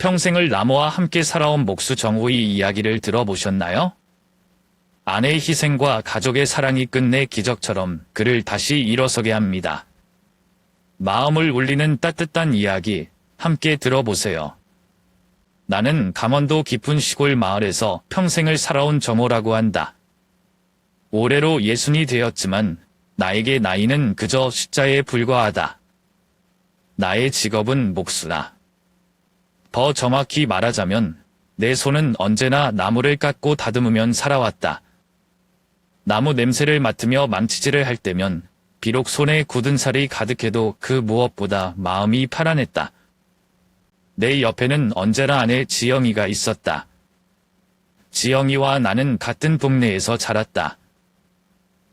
평생을 나무와 함께 살아온 목수 정우의 이야기를 들어보셨나요? 아내의 희생과 가족의 사랑이 끝내 기적처럼 그를 다시 일어서게 합니다. 마음을 울리는 따뜻한 이야기, 함께 들어보세요. 나는 강원도 깊은 시골 마을에서 평생을 살아온 정호라고 한다. 올해로 60이 되었지만 나에게 나이는 그저 숫자에 불과하다. 나의 직업은 목수다. 더 정확히 말하자면 내 손은 언제나 나무를 깎고 다듬으면 살아왔다. 나무 냄새를 맡으며 망치질을 할 때면 비록 손에 굳은 살이 가득해도 그 무엇보다 마음이 파란했다. 내 옆에는 언제나 아내 지영이가 있었다. 지영이와 나는 같은 동네에서 자랐다.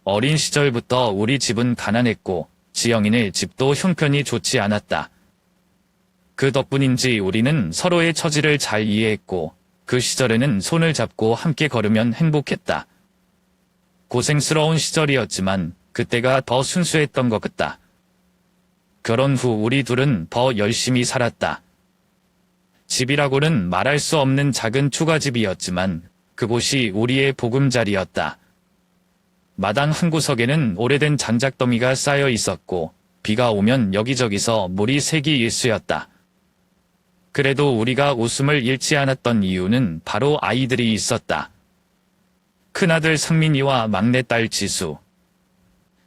어린 시절부터 우리 집은 가난했고 지영이네 집도 형편이 좋지 않았다. 그 덕분인지 우리는 서로의 처지를 잘 이해했고 그 시절에는 손을 잡고 함께 걸으면 행복했다. 고생스러운 시절이었지만 그때가 더 순수했던 것 같다. 결혼 후 우리 둘은 더 열심히 살았다. 집이라고는 말할 수 없는 작은 추가집이었지만 그곳이 우리의 보금자리였다. 마당 한 구석에는 오래된 장작더미가 쌓여 있었고 비가 오면 여기저기서 물이 새기 일쑤였다. 그래도 우리가 웃음을 잃지 않았던 이유는 바로 아이들이 있었다. 큰아들 상민이와 막내딸 지수.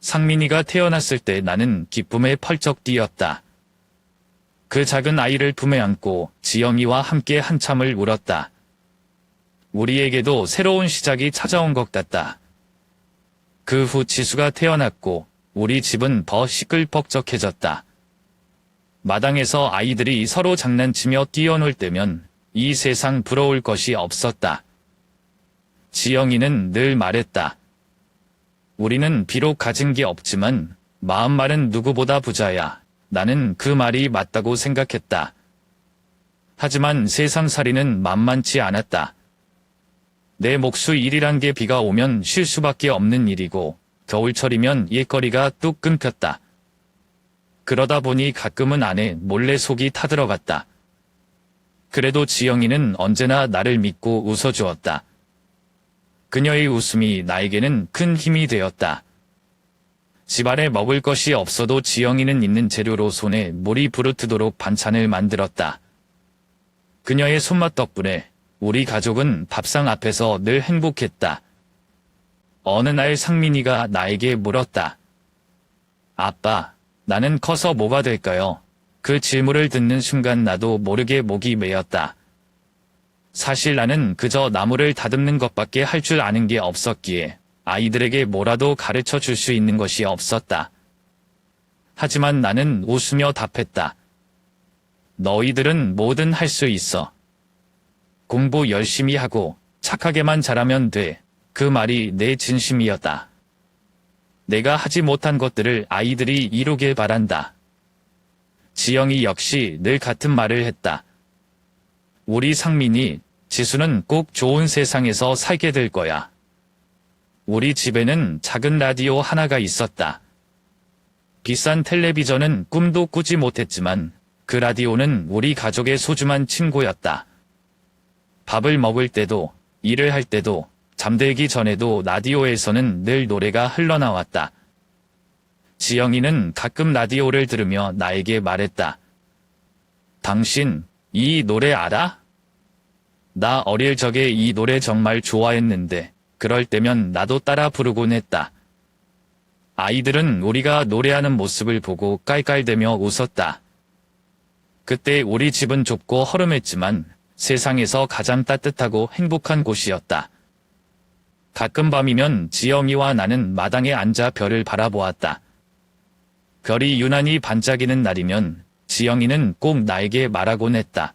상민이가 태어났을 때 나는 기쁨에 펄쩍 뛰었다. 그 작은 아이를 품에 안고 지영이와 함께 한참을 울었다. 우리에게도 새로운 시작이 찾아온 것 같다. 그 후 지수가 태어났고 우리 집은 더 시끌벅적해졌다. 마당에서 아이들이 서로 장난치며 뛰어놀 때면 이 세상 부러울 것이 없었다. 지영이는 늘 말했다. 우리는 비록 가진 게 없지만 마음만은 누구보다 부자야. 나는 그 말이 맞다고 생각했다. 하지만 세상살이는 만만치 않았다. 내 몫의 일이란 게 비가 오면 쉴 수밖에 없는 일이고 겨울철이면 일거리가 뚝 끊겼다. 그러다 보니 가끔은 아내 몰래 속이 타들어갔다. 그래도 지영이는 언제나 나를 믿고 웃어주었다. 그녀의 웃음이 나에게는 큰 힘이 되었다. 집안에 먹을 것이 없어도 지영이는 있는 재료로 손에 물이 부르트도록 반찬을 만들었다. 그녀의 손맛 덕분에 우리 가족은 밥상 앞에서 늘 행복했다. 어느 날 상민이가 나에게 물었다. 아빠, 나는 커서 뭐가 될까요? 그 질문을 듣는 순간 나도 모르게 목이 메었다. 사실 나는 그저 나무를 다듬는 것밖에 할 줄 아는 게 없었기에 아이들에게 뭐라도 가르쳐 줄 수 있는 것이 없었다. 하지만 나는 웃으며 답했다. 너희들은 뭐든 할 수 있어. 공부 열심히 하고 착하게만 자라면 돼. 그 말이 내 진심이었다. 내가 하지 못한 것들을 아이들이 이루길 바란다. 지영이 역시 늘 같은 말을 했다. 우리 상민이, 지수는 꼭 좋은 세상에서 살게 될 거야. 우리 집에는 작은 라디오 하나가 있었다. 비싼 텔레비전은 꿈도 꾸지 못했지만 그 라디오는 우리 가족의 소중한 친구였다. 밥을 먹을 때도, 일을 할 때도, 잠들기 전에도 라디오에서는 늘 노래가 흘러나왔다. 지영이는 가끔 라디오를 들으며 나에게 말했다. 당신, 이 노래 알아? 나 어릴 적에 이 노래 정말 좋아했는데 그럴 때면 나도 따라 부르곤 했다. 아이들은 우리가 노래하는 모습을 보고 깔깔대며 웃었다. 그때 우리 집은 좁고 허름했지만 세상에서 가장 따뜻하고 행복한 곳이었다. 가끔 밤이면 지영이와 나는 마당에 앉아 별을 바라보았다. 별이 유난히 반짝이는 날이면 지영이는 꼭 나에게 말하곤 했다.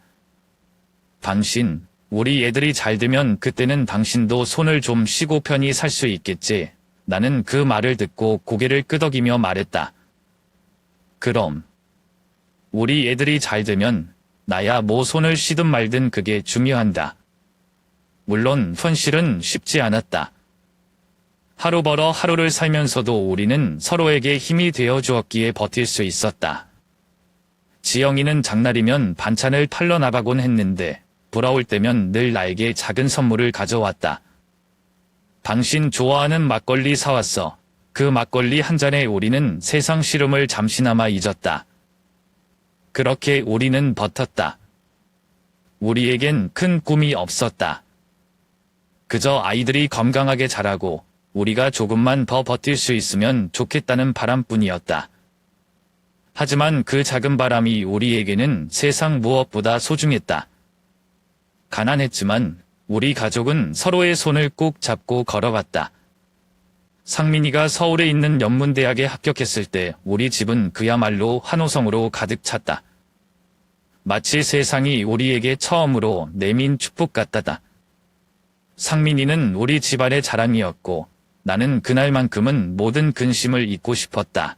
당신, 우리 애들이 잘 되면 그때는 당신도 손을 좀 쉬고 편히 살 수 있겠지. 나는 그 말을 듣고 고개를 끄덕이며 말했다. 그럼. 우리 애들이 잘 되면 나야 뭐 손을 쉬든 말든 그게 중요한다. 물론 현실은 쉽지 않았다. 하루 벌어 하루를 살면서도 우리는 서로에게 힘이 되어 주었기에 버틸 수 있었다. 지영이는 장날이면 반찬을 팔러 나가곤 했는데 돌아올 때면 늘 나에게 작은 선물을 가져왔다. 당신 좋아하는 막걸리 사왔어. 그 막걸리 한 잔에 우리는 세상 시름을 잠시나마 잊었다. 그렇게 우리는 버텼다. 우리에겐 큰 꿈이 없었다. 그저 아이들이 건강하게 자라고 우리가 조금만 더 버틸 수 있으면 좋겠다는 바람뿐이었다. 하지만 그 작은 바람이 우리에게는 세상 무엇보다 소중했다. 가난했지만 우리 가족은 서로의 손을 꼭 잡고 걸어갔다. 상민이가 서울에 있는 연문대학에 합격했을 때 우리 집은 그야말로 환호성으로 가득 찼다. 마치 세상이 우리에게 처음으로 내민 축복 같다다. 상민이는 우리 집안의 자랑이었고 나는 그날만큼은 모든 근심을 잊고 싶었다.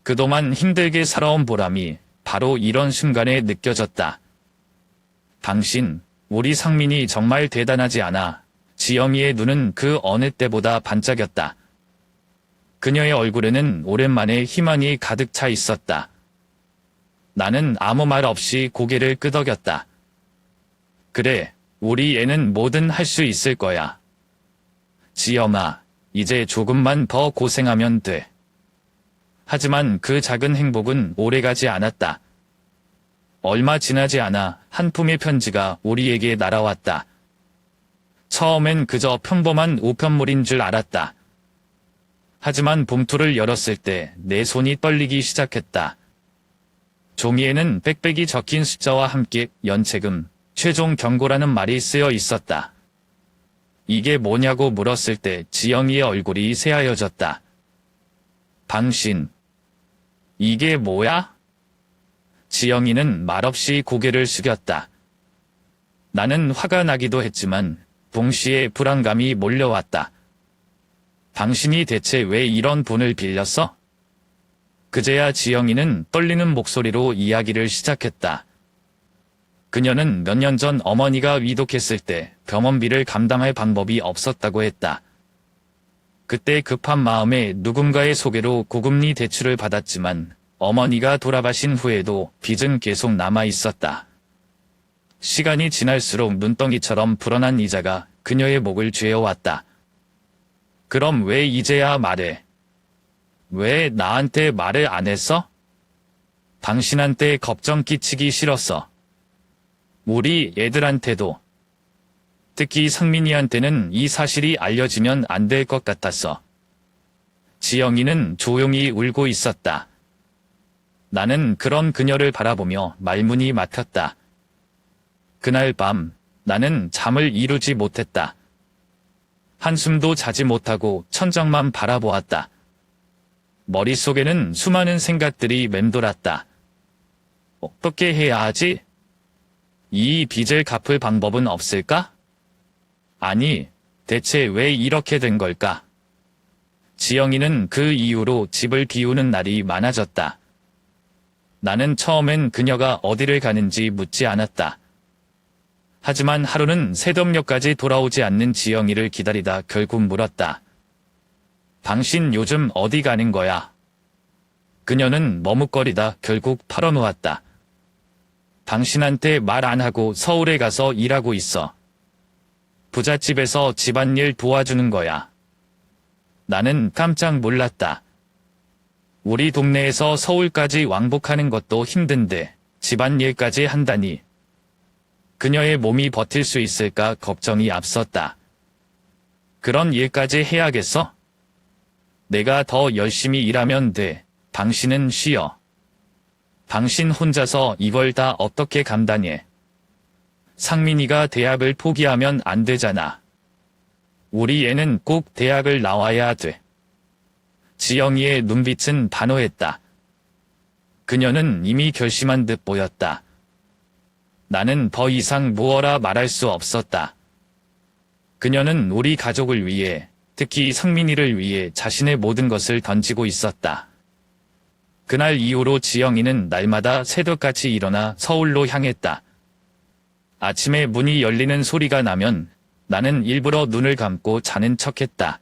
그동안 힘들게 살아온 보람이 바로 이런 순간에 느껴졌다. 당신, 우리 상민이 정말 대단하지 않아. 지영이의 눈은 그 어느 때보다 반짝였다. 그녀의 얼굴에는 오랜만에 희망이 가득 차 있었다. 나는 아무 말 없이 고개를 끄덕였다. 그래, 우리 애는 뭐든 할 수 있을 거야. 지영아, 이제 조금만 더 고생하면 돼. 하지만 그 작은 행복은 오래가지 않았다. 얼마 지나지 않아 한 품의 편지가 우리에게 날아왔다. 처음엔 그저 평범한 우편물인 줄 알았다. 하지만 봉투를 열었을 때 내 손이 떨리기 시작했다. 종이에는 빽빽이 적힌 숫자와 함께 연체금, 최종 경고라는 말이 쓰여 있었다. 이게 뭐냐고 물었을 때 지영이의 얼굴이 새하얘졌다. 당신, 이게 뭐야? 지영이는 말없이 고개를 숙였다. 나는 화가 나기도 했지만 동시에 불안감이 몰려왔다. 당신이 대체 왜 이런 돈을 빌렸어? 그제야 지영이는 떨리는 목소리로 이야기를 시작했다. 그녀는 몇 년 전 어머니가 위독했을 때 병원비를 감당할 방법이 없었다고 했다. 그때 급한 마음에 누군가의 소개로 고금리 대출을 받았지만 어머니가 돌아가신 후에도 빚은 계속 남아 있었다. 시간이 지날수록 눈덩이처럼 불어난 이자가 그녀의 목을 죄어왔다. 그럼 왜 이제야 말해? 왜 나한테 말을 안 했어? 당신한테 걱정 끼치기 싫었어. 우리 애들한테도. 특히 상민이한테는 이 사실이 알려지면 안 될 것 같았어. 지영이는 조용히 울고 있었다. 나는 그런 그녀를 바라보며 말문이 막혔다. 그날 밤 나는 잠을 이루지 못했다. 한숨도 자지 못하고 천장만 바라보았다. 머릿속에는 수많은 생각들이 맴돌았다. 어떻게 해야 하지? 이 빚을 갚을 방법은 없을까? 아니, 대체 왜 이렇게 된 걸까? 지영이는 그 이후로 집을 비우는 날이 많아졌다. 나는 처음엔 그녀가 어디를 가는지 묻지 않았다. 하지만 하루는 새벽녘까지 돌아오지 않는 지영이를 기다리다 결국 물었다. 당신 요즘 어디 가는 거야? 그녀는 머뭇거리다 결국 털어놓았다. 당신한테 말 안 하고 서울에 가서 일하고 있어. 부잣집에서 집안일 도와주는 거야. 나는 깜짝 놀랐다. 우리 동네에서 서울까지 왕복하는 것도 힘든데 집안일까지 한다니. 그녀의 몸이 버틸 수 있을까 걱정이 앞섰다. 그런 일까지 해야겠어? 내가 더 열심히 일하면 돼. 당신은 쉬어. 당신 혼자서 이걸 다 어떻게 감당해? 상민이가 대학을 포기하면 안 되잖아. 우리 애는 꼭 대학을 나와야 돼. 지영이의 눈빛은 단호했다. 그녀는 이미 결심한 듯 보였다. 나는 더 이상 무어라 말할 수 없었다. 그녀는 우리 가족을 위해, 특히 상민이를 위해 자신의 모든 것을 던지고 있었다. 그날 이후로 지영이는 날마다 새벽같이 일어나 서울로 향했다. 아침에 문이 열리는 소리가 나면 나는 일부러 눈을 감고 자는 척했다.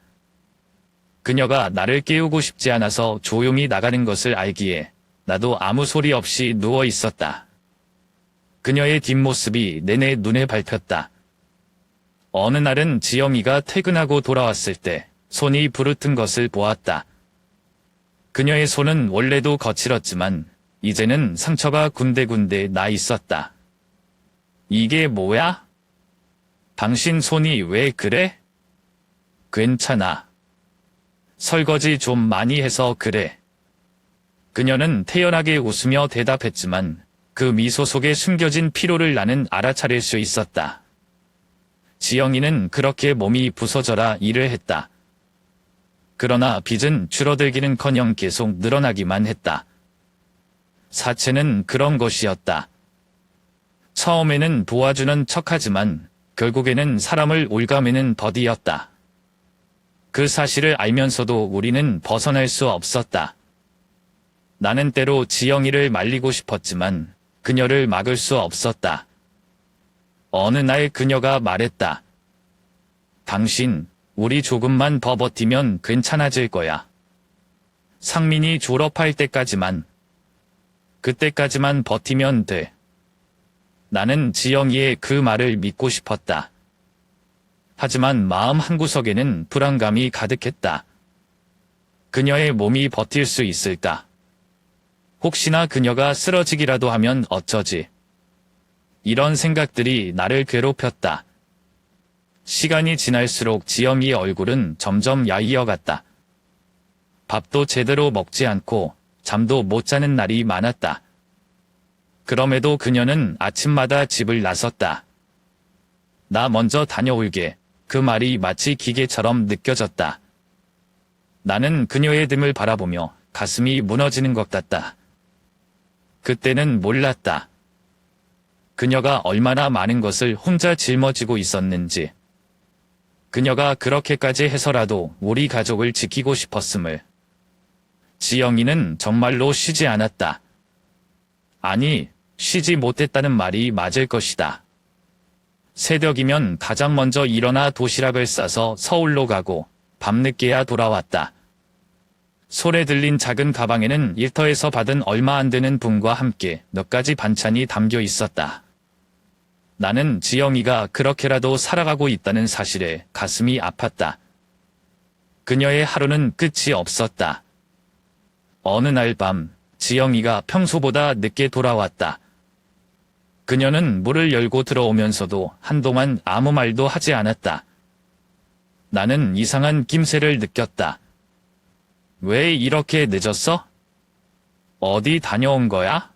그녀가 나를 깨우고 싶지 않아서 조용히 나가는 것을 알기에 나도 아무 소리 없이 누워 있었다. 그녀의 뒷모습이 내내 눈에 밟혔다. 어느 날은 지영이가 퇴근하고 돌아왔을 때 손이 부르튼 것을 보았다. 그녀의 손은 원래도 거칠었지만 이제는 상처가 군데군데 나 있었다. 이게 뭐야? 당신 손이 왜 그래? 괜찮아. 설거지 좀 많이 해서 그래. 그녀는 태연하게 웃으며 대답했지만 그 미소 속에 숨겨진 피로를 나는 알아차릴 수 있었다. 지영이는 그렇게 몸이 부서져라 일을 했다. 그러나 빚은 줄어들기는커녕 계속 늘어나기만 했다. 사채는 그런 것이었다. 처음에는 도와주는 척하지만 결국에는 사람을 올가매는 더디였다. 그 사실을 알면서도 우리는 벗어날 수 없었다. 나는 때로 지영이를 말리고 싶었지만 그녀를 막을 수 없었다. 어느 날 그녀가 말했다. 당신, 우리 조금만 더 버티면 괜찮아질 거야. 상민이 졸업할 때까지만. 그때까지만 버티면 돼. 나는 지영이의 그 말을 믿고 싶었다. 하지만 마음 한구석에는 불안감이 가득했다. 그녀의 몸이 버틸 수 있을까? 혹시나 그녀가 쓰러지기라도 하면 어쩌지? 이런 생각들이 나를 괴롭혔다. 시간이 지날수록 지영이의 얼굴은 점점 야위어갔다. 밥도 제대로 먹지 않고 잠도 못 자는 날이 많았다. 그럼에도 그녀는 아침마다 집을 나섰다. 나 먼저 다녀올게. 그 말이 마치 기계처럼 느껴졌다. 나는 그녀의 등을 바라보며 가슴이 무너지는 것 같다. 그때는 몰랐다. 그녀가 얼마나 많은 것을 혼자 짊어지고 있었는지. 그녀가 그렇게까지 해서라도 우리 가족을 지키고 싶었음을. 지영이는 정말로 쉬지 않았다. 아니, 쉬지 못했다는 말이 맞을 것이다. 새벽이면 가장 먼저 일어나 도시락을 싸서 서울로 가고 밤늦게야 돌아왔다. 솔에 들린 작은 가방에는 일터에서 받은 얼마 안 되는 분과 함께 몇 가지 반찬이 담겨 있었다. 나는 지영이가 그렇게라도 살아가고 있다는 사실에 가슴이 아팠다. 그녀의 하루는 끝이 없었다. 어느 날 밤, 지영이가 평소보다 늦게 돌아왔다. 그녀는 문을 열고 들어오면서도 한동안 아무 말도 하지 않았다. 나는 이상한 낌새를 느꼈다. 왜 이렇게 늦었어? 어디 다녀온 거야?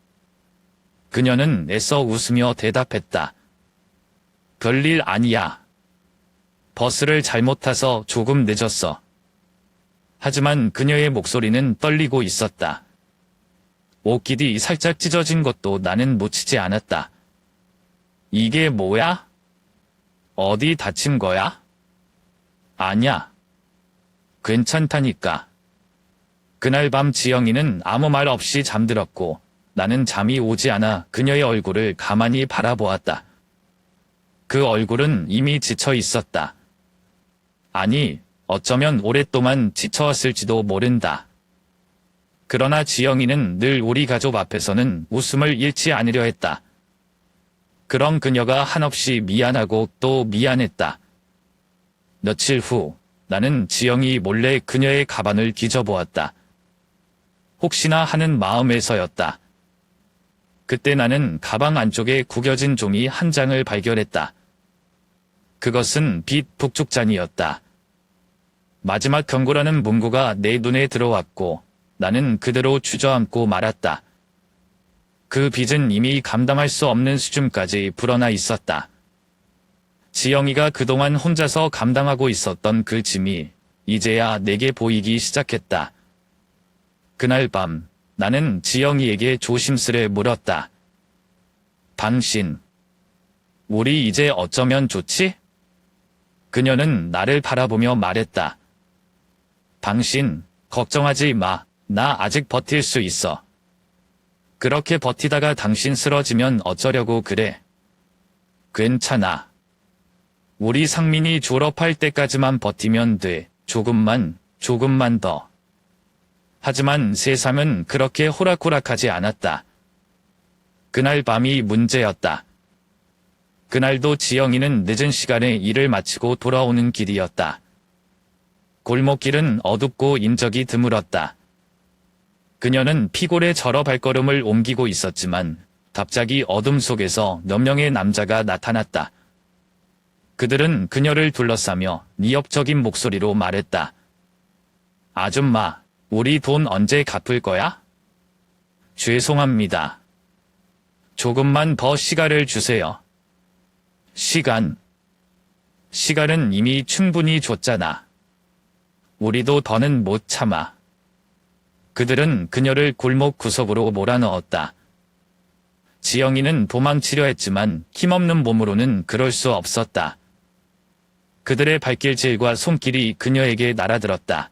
그녀는 애써 웃으며 대답했다. 별일 아니야. 버스를 잘못 타서 조금 늦었어. 하지만 그녀의 목소리는 떨리고 있었다. 옷깃이 살짝 찢어진 것도 나는 놓치지 않았다. 이게 뭐야? 어디 다친 거야? 아냐. 괜찮다니까. 그날 밤 지영이는 아무 말 없이 잠들었고 나는 잠이 오지 않아 그녀의 얼굴을 가만히 바라보았다. 그 얼굴은 이미 지쳐 있었다. 아니, 어쩌면 오랫동안 지쳐왔을지도 모른다. 그러나 지영이는 늘 우리 가족 앞에서는 웃음을 잃지 않으려 했다. 그런 그녀가 한없이 미안하고 또 미안했다. 며칠 후, 나는 지영이 몰래 그녀의 가방을 뒤져보았다. 혹시나 하는 마음에서였다. 그때 나는 가방 안쪽에 구겨진 종이 한 장을 발견했다. 그것은 빚 북축잔이었다. 마지막 경고라는 문구가 내 눈에 들어왔고 나는 그대로 주저앉고 말았다. 그 빚은 이미 감당할 수 없는 수준까지 불어나 있었다. 지영이가 그동안 혼자서 감당하고 있었던 그 짐이 이제야 내게 보이기 시작했다. 그날 밤 나는 지영이에게 조심스레 물었다. 당신, 우리 이제 어쩌면 좋지? 그녀는 나를 바라보며 말했다. 당신, 걱정하지 마. 나 아직 버틸 수 있어. 그렇게 버티다가 당신 쓰러지면 어쩌려고 그래. 괜찮아. 우리 상민이 졸업할 때까지만 버티면 돼. 조금만 더. 하지만 세상은 그렇게 호락호락하지 않았다. 그날 밤이 문제였다. 그날도 지영이는 늦은 시간에 일을 마치고 돌아오는 길이었다. 골목길은 어둡고 인적이 드물었다. 그녀는 피골에 절어 발걸음을 옮기고 있었지만 갑자기 어둠 속에서 몇 명의 남자가 나타났다. 그들은 그녀를 둘러싸며 위협적인 목소리로 말했다. 아줌마, 우리 돈 언제 갚을 거야? 죄송합니다. 조금만 더 시간을 주세요. 시간은 이미 충분히 줬잖아. 우리도 더는 못 참아. 그들은 그녀를 골목 구석으로 몰아넣었다. 지영이는 도망치려 했지만 힘없는 몸으로는 그럴 수 없었다. 그들의 발길질과 손길이 그녀에게 날아들었다.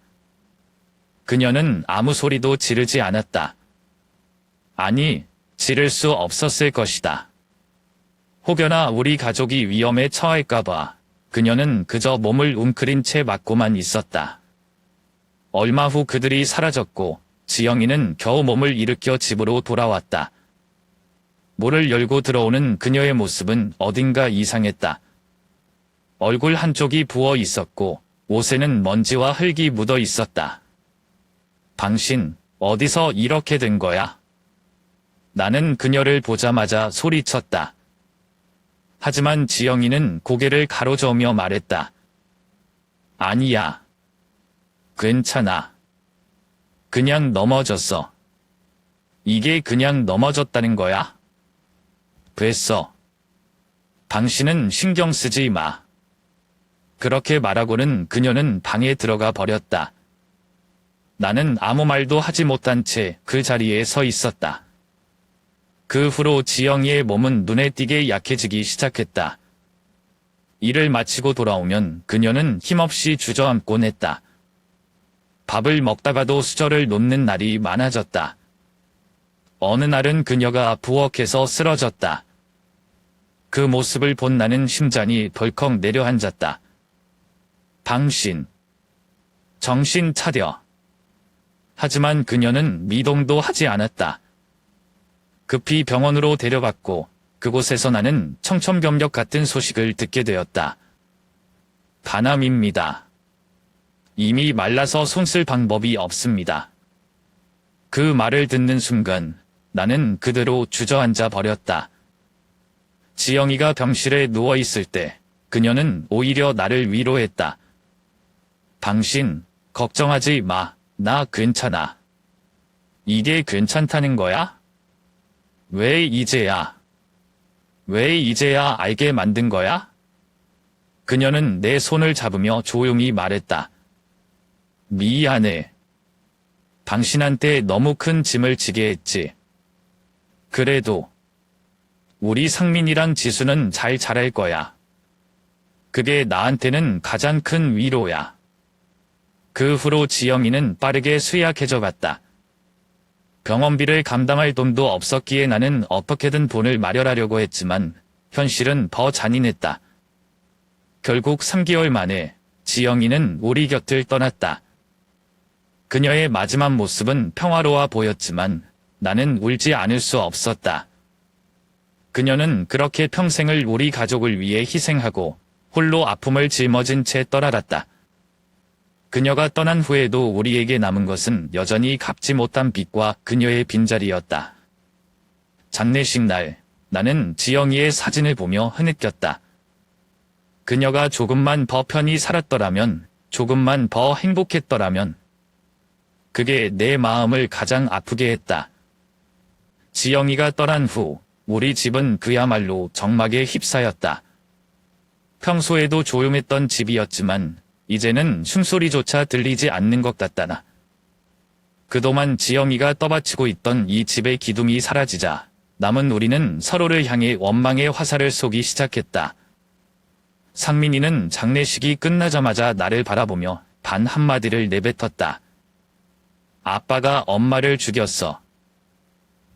그녀는 아무 소리도 지르지 않았다. 아니, 지를 수 없었을 것이다. 혹여나 우리 가족이 위험에 처할까봐 그녀는 그저 몸을 웅크린 채 맞고만 있었다. 얼마 후 그들이 사라졌고 지영이는 겨우 몸을 일으켜 집으로 돌아왔다. 문을 열고 들어오는 그녀의 모습은 어딘가 이상했다. 얼굴 한쪽이 부어 있었고 옷에는 먼지와 흙이 묻어 있었다. 당신, 어디서 이렇게 된 거야? 나는 그녀를 보자마자 소리쳤다. 하지만 지영이는 고개를 가로저으며 말했다. 아니야. 괜찮아. 그냥 넘어졌어. 이게 그냥 넘어졌다는 거야? 됐어. 당신은 신경 쓰지 마. 그렇게 말하고는 그녀는 방에 들어가 버렸다. 나는 아무 말도 하지 못한 채 그 자리에 서 있었다. 그 후로 지영이의 몸은 눈에 띄게 약해지기 시작했다. 일을 마치고 돌아오면 그녀는 힘없이 주저앉곤 했다. 밥을 먹다가도 수저를 놓는 날이 많아졌다. 어느 날은 그녀가 부엌에서 쓰러졌다. 그 모습을 본 나는 심장이 덜컥 내려앉았다. 당신, 정신 차려. 하지만 그녀는 미동도 하지 않았다. 급히 병원으로 데려갔고 그곳에서 나는 청천벽력 같은 소식을 듣게 되었다. 간암입니다. 이미 말라서 손 쓸 방법이 없습니다. 그 말을 듣는 순간 나는 그대로 주저앉아 버렸다. 지영이가 병실에 누워있을 때 그녀는 오히려 나를 위로했다. 당신, 걱정하지 마. 나 괜찮아. 이게 괜찮다는 거야? 왜 이제야 알게 만든 거야? 그녀는 내 손을 잡으며 조용히 말했다. 미안해. 당신한테 너무 큰 짐을 지게 했지. 그래도 우리 상민이랑 지수는 잘 자랄 거야. 그게 나한테는 가장 큰 위로야. 그 후로 지영이는 빠르게 쇠약해져 갔다. 병원비를 감당할 돈도 없었기에 나는 어떻게든 돈을 마련하려고 했지만 현실은 더 잔인했다. 결국 3개월 만에 지영이는 우리 곁을 떠났다. 그녀의 마지막 모습은 평화로워 보였지만 나는 울지 않을 수 없었다. 그녀는 그렇게 평생을 우리 가족을 위해 희생하고 홀로 아픔을 짊어진 채 떠나갔다. 그녀가 떠난 후에도 우리에게 남은 것은 여전히 갚지 못한 빚과 그녀의 빈자리였다. 장례식 날, 나는 지영이의 사진을 보며 흐느꼈다. 그녀가 조금만 더 편히 살았더라면, 조금만 더 행복했더라면, 그게 내 마음을 가장 아프게 했다. 지영이가 떠난 후, 우리 집은 그야말로 정막에 휩싸였다. 평소에도 조용했던 집이었지만, 이제는 숨소리조차 들리지 않는 것 같다나. 그동안 지영이가 떠받치고 있던 이 집의 기둥이 사라지자 남은 우리는 서로를 향해 원망의 화살을 쏘기 시작했다. 상민이는 장례식이 끝나자마자 나를 바라보며 단 한마디를 내뱉었다. 아빠가 엄마를 죽였어.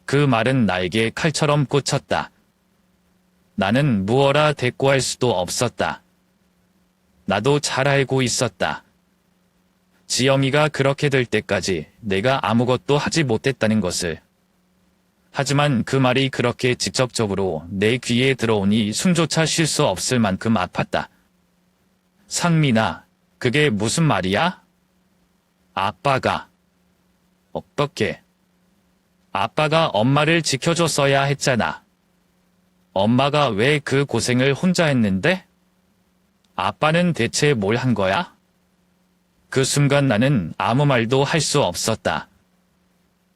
그 말은 나에게 칼처럼 꽂혔다. 나는 무어라 대꾸할 수도 없었다. 나도 잘 알고 있었다. 지영이가 그렇게 될 때까지 내가 아무것도 하지 못했다는 것을. 하지만 그 말이 그렇게 직접적으로 내 귀에 들어오니 숨조차 쉴 수 없을 만큼 아팠다. 상민아, 그게 무슨 말이야? 아빠가. 어떻게? 아빠가 엄마를 지켜줬어야 했잖아. 엄마가 왜 그 고생을 혼자 했는데? 아빠는 대체 뭘 한 거야? 그 순간 나는 아무 말도 할 수 없었다.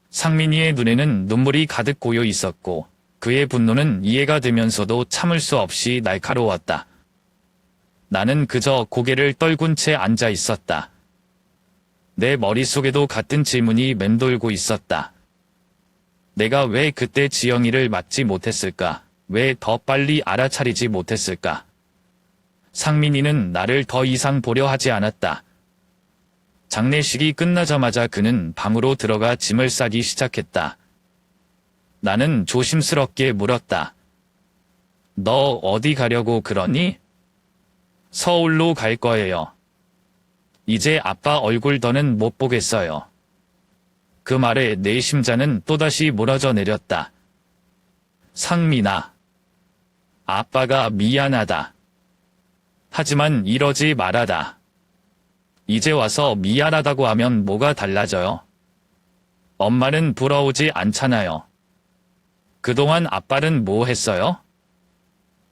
상민이의 눈에는 눈물이 가득 고여 있었고 그의 분노는 이해가 되면서도 참을 수 없이 날카로웠다. 나는 그저 고개를 떨군 채 앉아 있었다. 내 머릿속에도 같은 질문이 맴돌고 있었다. 내가 왜 그때 지영이를 막지 못했을까? 왜 더 빨리 알아차리지 못했을까? 상민이는 나를 더 이상 보려 하지 않았다. 장례식이 끝나자마자 그는 방으로 들어가 짐을 싸기 시작했다. 나는 조심스럽게 물었다. 너 어디 가려고 그러니? 서울로 갈 거예요. 이제 아빠 얼굴 더는 못 보겠어요. 그 말에 내 심장은 또다시 무너져 내렸다. 상민아. 아빠가 미안하다. 하지만 이러지 말아다. 이제 와서 미안하다고 하면 뭐가 달라져요? 엄마는 부러우지 않잖아요. 그동안 아빠는 뭐 했어요?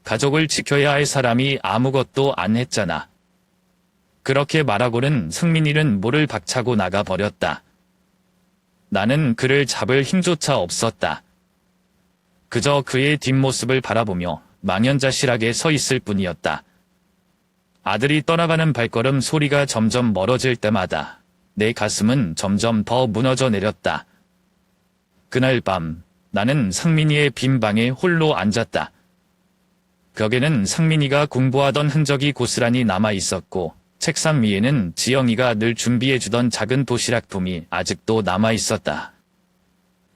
가족을 지켜야 할 사람이 아무것도 안 했잖아. 그렇게 말하고는 승민이는 물을 박차고 나가 버렸다. 나는 그를 잡을 힘조차 없었다. 그저 그의 뒷모습을 바라보며 망연자실하게 서 있을 뿐이었다. 아들이 떠나가는 발걸음 소리가 점점 멀어질 때마다 내 가슴은 점점 더 무너져 내렸다. 그날 밤 나는 상민이의 빈 방에 홀로 앉았다. 벽에는 상민이가 공부하던 흔적이 고스란히 남아 있었고 책상 위에는 지영이가 늘 준비해주던 작은 도시락품이 아직도 남아 있었다.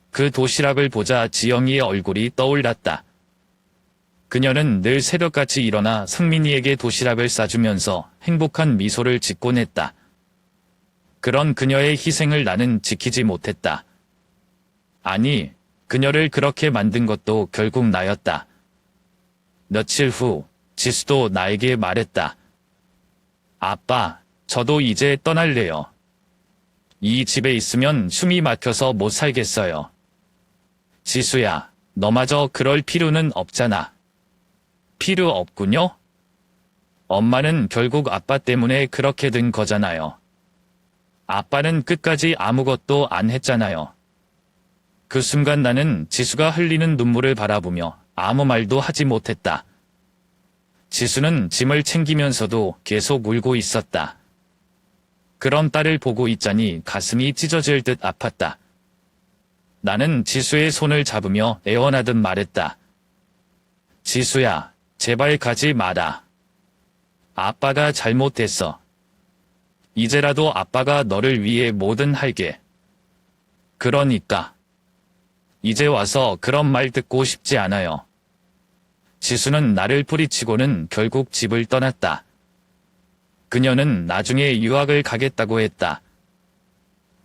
그 도시락을 보자 지영이의 얼굴이 떠올랐다. 그녀는 늘 새벽같이 일어나 상민이에게 도시락을 싸주면서 행복한 미소를 짓곤 했다. 그런 그녀의 희생을 나는 지키지 못했다. 아니, 그녀를 그렇게 만든 것도 결국 나였다. 며칠 후 지수도 나에게 말했다. 아빠, 저도 이제 떠날래요. 이 집에 있으면 숨이 막혀서 못 살겠어요. 지수야, 너마저 그럴 필요는 없잖아. 필요 없군요? 엄마는 결국 아빠 때문에 그렇게 된 거잖아요. 아빠는 끝까지 아무것도 안 했잖아요. 그 순간 나는 지수가 흘리는 눈물을 바라보며 아무 말도 하지 못했다. 지수는 짐을 챙기면서도 계속 울고 있었다. 그런 딸을 보고 있자니 가슴이 찢어질 듯 아팠다. 나는 지수의 손을 잡으며 애원하듯 말했다. 지수야, 제발 가지 마라. 아빠가 잘못했어. 이제라도 아빠가 너를 위해 뭐든 할게. 그러니까. 이제 와서 그런 말 듣고 싶지 않아요. 지수는 나를 뿌리치고는 결국 집을 떠났다. 그녀는 나중에 유학을 가겠다고 했다.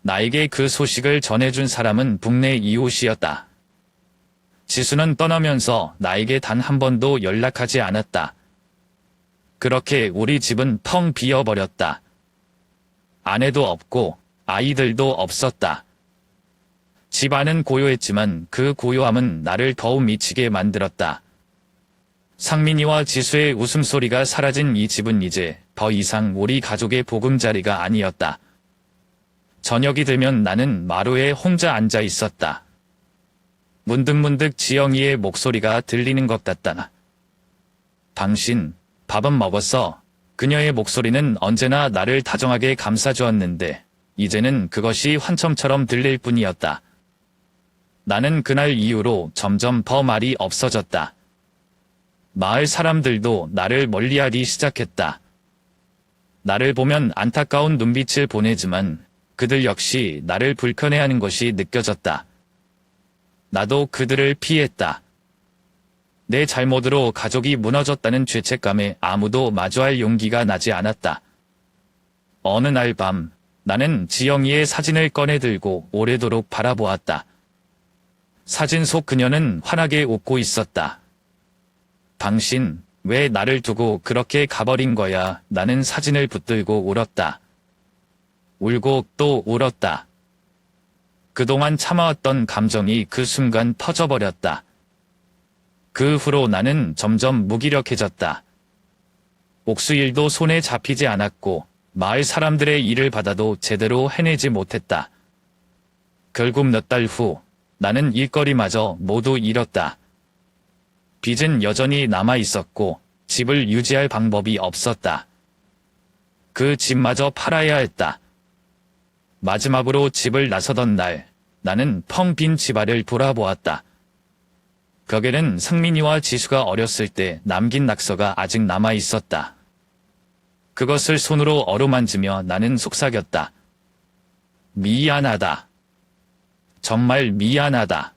나에게 그 소식을 전해준 사람은 북내 이웃이었다. 지수는 떠나면서 나에게 단 한 번도 연락하지 않았다. 그렇게 우리 집은 텅 비어버렸다. 아내도 없고 아이들도 없었다. 집안은 고요했지만 그 고요함은 나를 더욱 미치게 만들었다. 상민이와 지수의 웃음소리가 사라진 이 집은 이제 더 이상 우리 가족의 보금자리가 아니었다. 저녁이 되면 나는 마루에 혼자 앉아 있었다. 문득문득 지영이의 목소리가 들리는 것 같다. 당신, 밥은 먹었어? 그녀의 목소리는 언제나 나를 다정하게 감싸주었는데 이제는 그것이 환청처럼 들릴 뿐이었다. 나는 그날 이후로 점점 더 말이 없어졌다. 마을 사람들도 나를 멀리하기 시작했다. 나를 보면 안타까운 눈빛을 보내지만 그들 역시 나를 불편해하는 것이 느껴졌다. 나도 그들을 피했다. 내 잘못으로 가족이 무너졌다는 죄책감에 아무도 마주할 용기가 나지 않았다. 어느 날 밤, 나는 지영이의 사진을 꺼내 들고 오래도록 바라보았다. 사진 속 그녀는 환하게 웃고 있었다. 당신, 왜 나를 두고 그렇게 가버린 거야? 나는 사진을 붙들고 울었다. 울고 또 울었다. 그동안 참아왔던 감정이 그 순간 터져버렸다. 그 후로 나는 점점 무기력해졌다. 옥수일도 손에 잡히지 않았고 마을 사람들의 일을 받아도 제대로 해내지 못했다. 결국 몇 달 후 나는 일거리마저 모두 잃었다. 빚은 여전히 남아 있었고 집을 유지할 방법이 없었다. 그 집마저 팔아야 했다. 마지막으로 집을 나서던 날 나는 텅 빈 집안을 돌아보았다. 벽에는 상민이와 지수가 어렸을 때 남긴 낙서가 아직 남아 있었다. 그것을 손으로 어루만지며 나는 속삭였다. 미안하다. 정말 미안하다.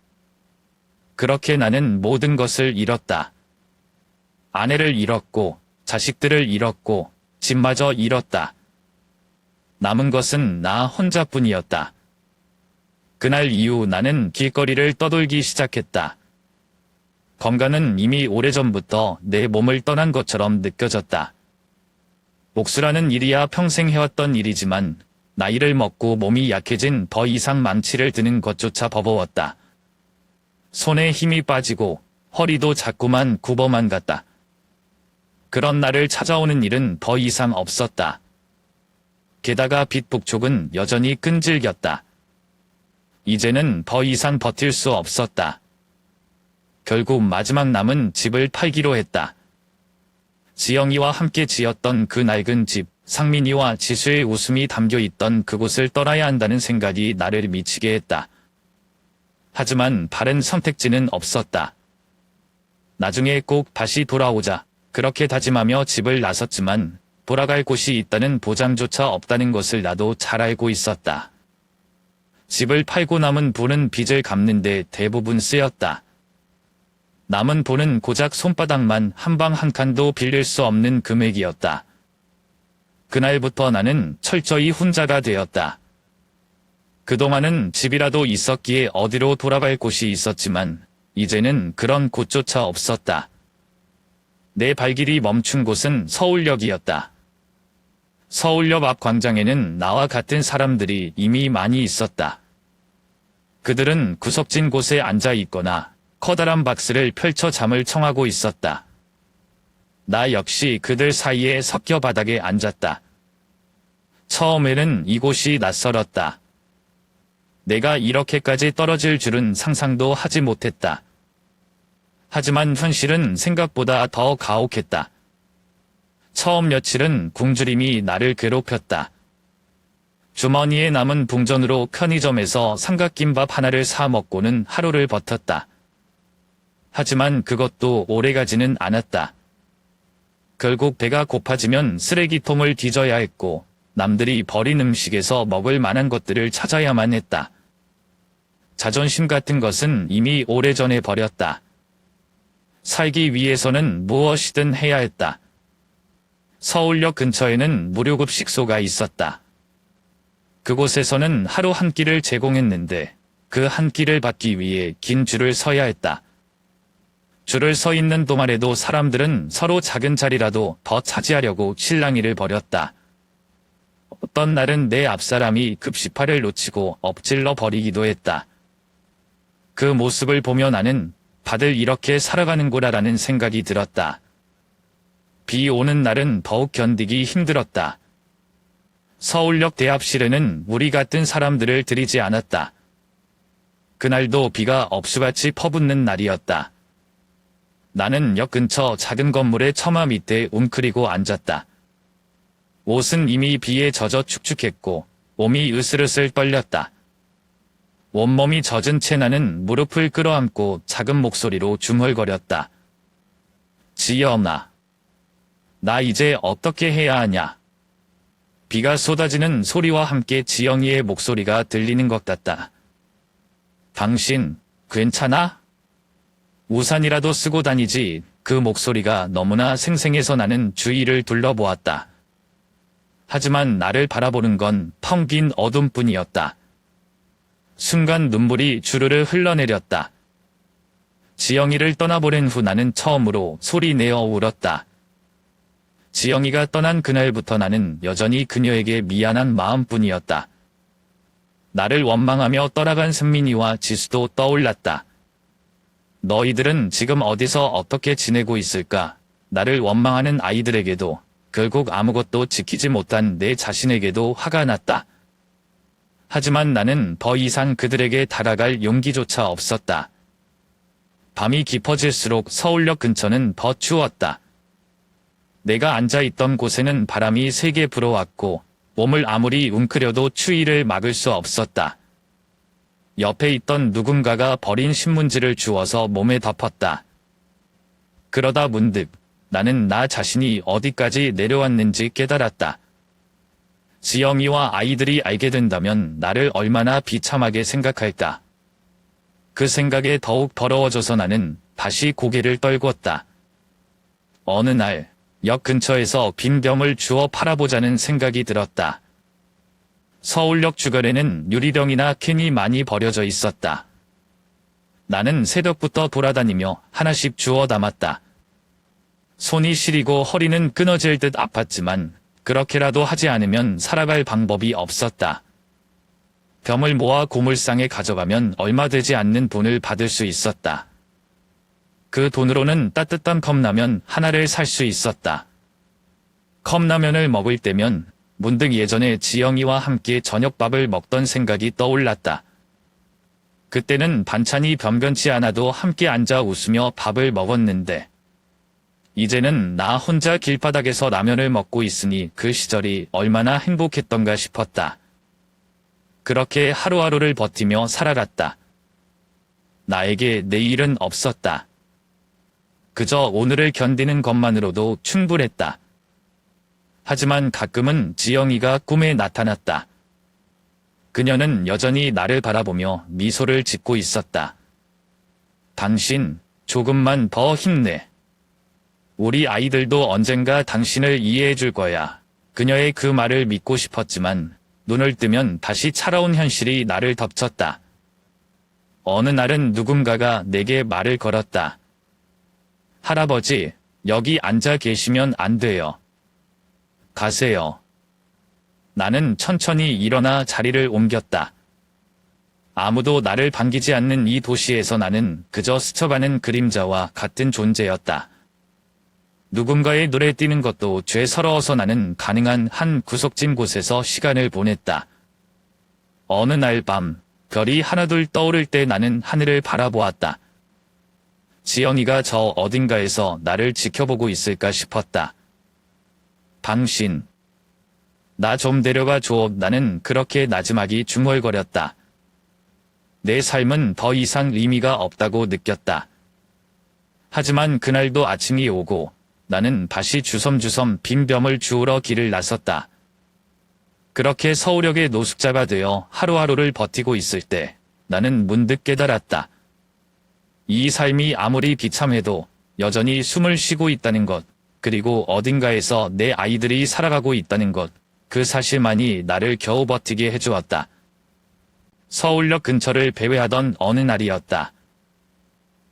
그렇게 나는 모든 것을 잃었다. 아내를 잃었고 자식들을 잃었고 집마저 잃었다. 남은 것은 나 혼자뿐이었다. 그날 이후 나는 길거리를 떠돌기 시작했다. 건강은 이미 오래전부터 내 몸을 떠난 것처럼 느껴졌다. 옥수라는 일이야 평생 해왔던 일이지만 나이를 먹고 몸이 약해진 더 이상 망치를 드는 것조차 버거웠다. 손에 힘이 빠지고 허리도 자꾸만 굽어만 갔다. 그런 나를 찾아오는 일은 더 이상 없었다. 게다가 빚북촉은 여전히 끈질겼다. 이제는 더 이상 버틸 수 없었다. 결국 마지막 남은 집을 팔기로 했다. 지영이와 함께 지었던 그 낡은 집, 상민이와 지수의 웃음이 담겨있던 그곳을 떠나야 한다는 생각이 나를 미치게 했다. 하지만 바른 선택지는 없었다. 나중에 꼭 다시 돌아오자 그렇게 다짐하며 집을 나섰지만 돌아갈 곳이 있다는 보장조차 없다는 것을 나도 잘 알고 있었다. 집을 팔고 남은 돈은 빚을 갚는 데 대부분 쓰였다. 남은 돈은 고작 손바닥만 한 방 한 칸도 빌릴 수 없는 금액이었다. 그날부터 나는 철저히 혼자가 되었다. 그동안은 집이라도 있었기에 어디로 돌아갈 곳이 있었지만 이제는 그런 곳조차 없었다. 내 발길이 멈춘 곳은 서울역이었다. 서울역 앞 광장에는 나와 같은 사람들이 이미 많이 있었다. 그들은 구석진 곳에 앉아 있거나 커다란 박스를 펼쳐 잠을 청하고 있었다. 나 역시 그들 사이에 섞여 바닥에 앉았다. 처음에는 이곳이 낯설었다. 내가 이렇게까지 떨어질 줄은 상상도 하지 못했다. 하지만 현실은 생각보다 더 가혹했다. 처음 며칠은 굶주림이 나를 괴롭혔다. 주머니에 남은 동전으로 편의점에서 삼각김밥 하나를 사 먹고는 하루를 버텼다. 하지만 그것도 오래가지는 않았다. 결국 배가 고파지면 쓰레기통을 뒤져야 했고 남들이 버린 음식에서 먹을 만한 것들을 찾아야만 했다. 자존심 같은 것은 이미 오래전에 버렸다. 살기 위해서는 무엇이든 해야 했다. 서울역 근처에는 무료급식소가 있었다. 그곳에서는 하루 한 끼를 제공했는데 그 한 끼를 받기 위해 긴 줄을 서야 했다. 줄을 서 있는 동안에도 사람들은 서로 작은 자리라도 더 차지하려고 실랑이를 벌였다. 어떤 날은 내 앞사람이 급식파를 놓치고 엎질러 버리기도 했다. 그 모습을 보며 나는 다들 이렇게 살아가는구나라는 생각이 들었다. 비 오는 날은 더욱 견디기 힘들었다. 서울역 대합실에는 우리 같은 사람들을 들이지 않았다. 그날도 비가 억수같이 퍼붓는 날이었다. 나는 역 근처 작은 건물의 처마 밑에 웅크리고 앉았다. 옷은 이미 비에 젖어 축축했고 몸이 으슬으슬 떨렸다. 온몸이 젖은 채 나는 무릎을 끌어안고 작은 목소리로 중얼거렸다. 지영아, 나 이제 어떻게 해야 하냐? 비가 쏟아지는 소리와 함께 지영이의 목소리가 들리는 것 같다. 당신, 괜찮아? 우산이라도 쓰고 다니지. 그 목소리가 너무나 생생해서 나는 주위를 둘러보았다. 하지만 나를 바라보는 건 텅 빈 어둠뿐이었다. 순간 눈물이 주르르 흘러내렸다. 지영이를 떠나보낸 후 나는 처음으로 소리내어 울었다. 지영이가 떠난 그날부터 나는 여전히 그녀에게 미안한 마음뿐이었다. 나를 원망하며 떠나간 승민이와 지수도 떠올랐다. 너희들은 지금 어디서 어떻게 지내고 있을까? 나를 원망하는 아이들에게도 결국 아무것도 지키지 못한 내 자신에게도 화가 났다. 하지만 나는 더 이상 그들에게 다가갈 용기조차 없었다. 밤이 깊어질수록 서울역 근처는 더 추웠다. 내가 앉아있던 곳에는 바람이 세게 불어왔고 몸을 아무리 웅크려도 추위를 막을 수 없었다. 옆에 있던 누군가가 버린 신문지를 주워서 몸에 덮었다. 그러다 문득 나는 나 자신이 어디까지 내려왔는지 깨달았다. 지영이와 아이들이 알게 된다면 나를 얼마나 비참하게 생각할까. 그 생각에 더욱 더러워져서 나는 다시 고개를 떨궜다. 어느 날 역 근처에서 빈 병을 주워 팔아보자는 생각이 들었다. 서울역 주변에는 유리병이나 캔이 많이 버려져 있었다. 나는 새벽부터 돌아다니며 하나씩 주워 담았다. 손이 시리고 허리는 끊어질 듯 아팠지만 그렇게라도 하지 않으면 살아갈 방법이 없었다. 병을 모아 고물상에 가져가면 얼마 되지 않는 돈을 받을 수 있었다. 그 돈으로는 따뜻한 컵라면 하나를 살 수 있었다. 컵라면을 먹을 때면 문득 예전에 지영이와 함께 저녁밥을 먹던 생각이 떠올랐다. 그때는 반찬이 변변치 않아도 함께 앉아 웃으며 밥을 먹었는데 이제는 나 혼자 길바닥에서 라면을 먹고 있으니 그 시절이 얼마나 행복했던가 싶었다. 그렇게 하루하루를 버티며 살아갔다. 나에게 내일은 없었다. 그저 오늘을 견디는 것만으로도 충분했다. 하지만 가끔은 지영이가 꿈에 나타났다. 그녀는 여전히 나를 바라보며 미소를 짓고 있었다. 당신, 조금만 더 힘내. 우리 아이들도 언젠가 당신을 이해해 줄 거야. 그녀의 그 말을 믿고 싶었지만 눈을 뜨면 다시 차가운 현실이 나를 덮쳤다. 어느 날은 누군가가 내게 말을 걸었다. 할아버지, 여기 앉아 계시면 안 돼요. 가세요. 나는 천천히 일어나 자리를 옮겼다. 아무도 나를 반기지 않는 이 도시에서 나는 그저 스쳐가는 그림자와 같은 존재였다. 누군가의 눈에 띄는 것도 죄스러워서 나는 가능한 한 구석진 곳에서 시간을 보냈다. 어느 날 밤, 별이 하나둘 떠오를 때 나는 하늘을 바라보았다. 지영이가 저 어딘가에서 나를 지켜보고 있을까 싶었다. 당신, 나 좀 데려가 줘. 나는 그렇게 나지막이 중얼거렸다. 내 삶은 더 이상 의미가 없다고 느꼈다. 하지만 그날도 아침이 오고 나는 다시 주섬주섬 빈 병을 주우러 길을 나섰다. 그렇게 서울역의 노숙자가 되어 하루하루를 버티고 있을 때 나는 문득 깨달았다. 이 삶이 아무리 비참해도 여전히 숨을 쉬고 있다는 것, 그리고 어딘가에서 내 아이들이 살아가고 있다는 것, 그 사실만이 나를 겨우 버티게 해주었다. 서울역 근처를 배회하던 어느 날이었다.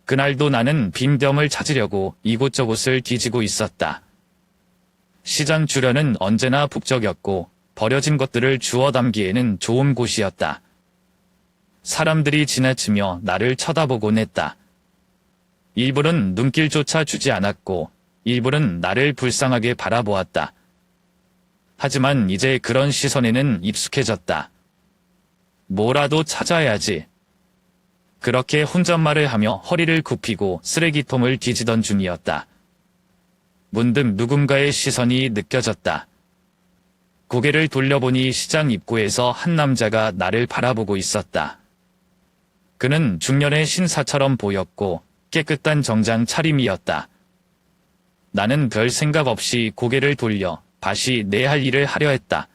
그날도 나는 빈 병을 찾으려고 이곳저곳을 뒤지고 있었다. 시장 주변은 언제나 북적였고 버려진 것들을 주워 담기에는 좋은 곳이었다. 사람들이 지나치며 나를 쳐다보곤 했다. 일부는 눈길조차 주지 않았고 일부는 나를 불쌍하게 바라보았다. 하지만 이제 그런 시선에는 익숙해졌다. 뭐라도 찾아야지. 그렇게 혼잣말을 하며 허리를 굽히고 쓰레기통을 뒤지던 중이었다. 문득 누군가의 시선이 느껴졌다. 고개를 돌려보니 시장 입구에서 한 남자가 나를 바라보고 있었다. 그는 중년의 신사처럼 보였고 깨끗한 정장 차림이었다. 나는 별 생각 없이 고개를 돌려 다시 내 할 일을 하려 했다.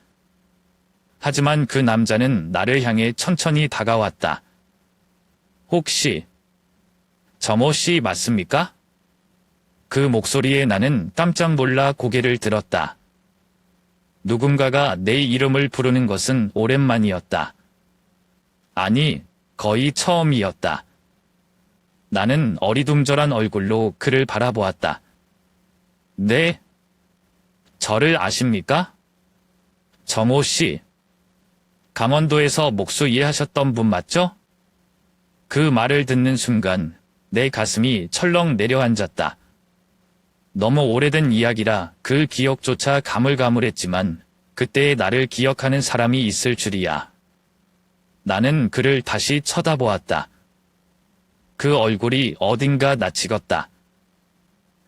하지만 그 남자는 나를 향해 천천히 다가왔다. 혹시 점호 씨 맞습니까? 그 목소리에 나는 깜짝 놀라 고개를 들었다. 누군가가 내 이름을 부르는 것은 오랜만이었다. 아니, 거의 처음이었다. 나는 어리둥절한 얼굴로 그를 바라보았다. 네? 저를 아십니까? 정호 씨. 강원도에서 목수 일하셨던 분 맞죠? 그 말을 듣는 순간 내 가슴이 철렁 내려앉았다. 너무 오래된 이야기라 그 기억조차 가물가물했지만 그때의 나를 기억하는 사람이 있을 줄이야. 나는 그를 다시 쳐다보았다. 그 얼굴이 어딘가 낯익었다.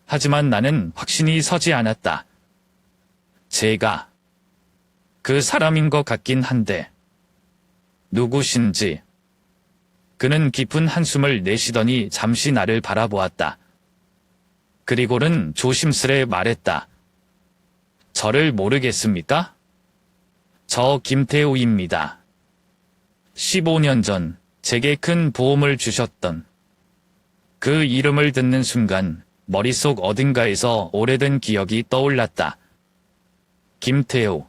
하지만 나는 확신이 서지 않았다. 제가 그 사람인 것 같긴 한데 누구신지. 그는 깊은 한숨을 내쉬더니 잠시 나를 바라보았다. 그리고는 조심스레 말했다. 저를 모르겠습니까? 저 김태우입니다. 15년 전 제게 큰 보험을 주셨던. 그 이름을 듣는 순간 머릿속 어딘가에서 오래된 기억이 떠올랐다. 김태우.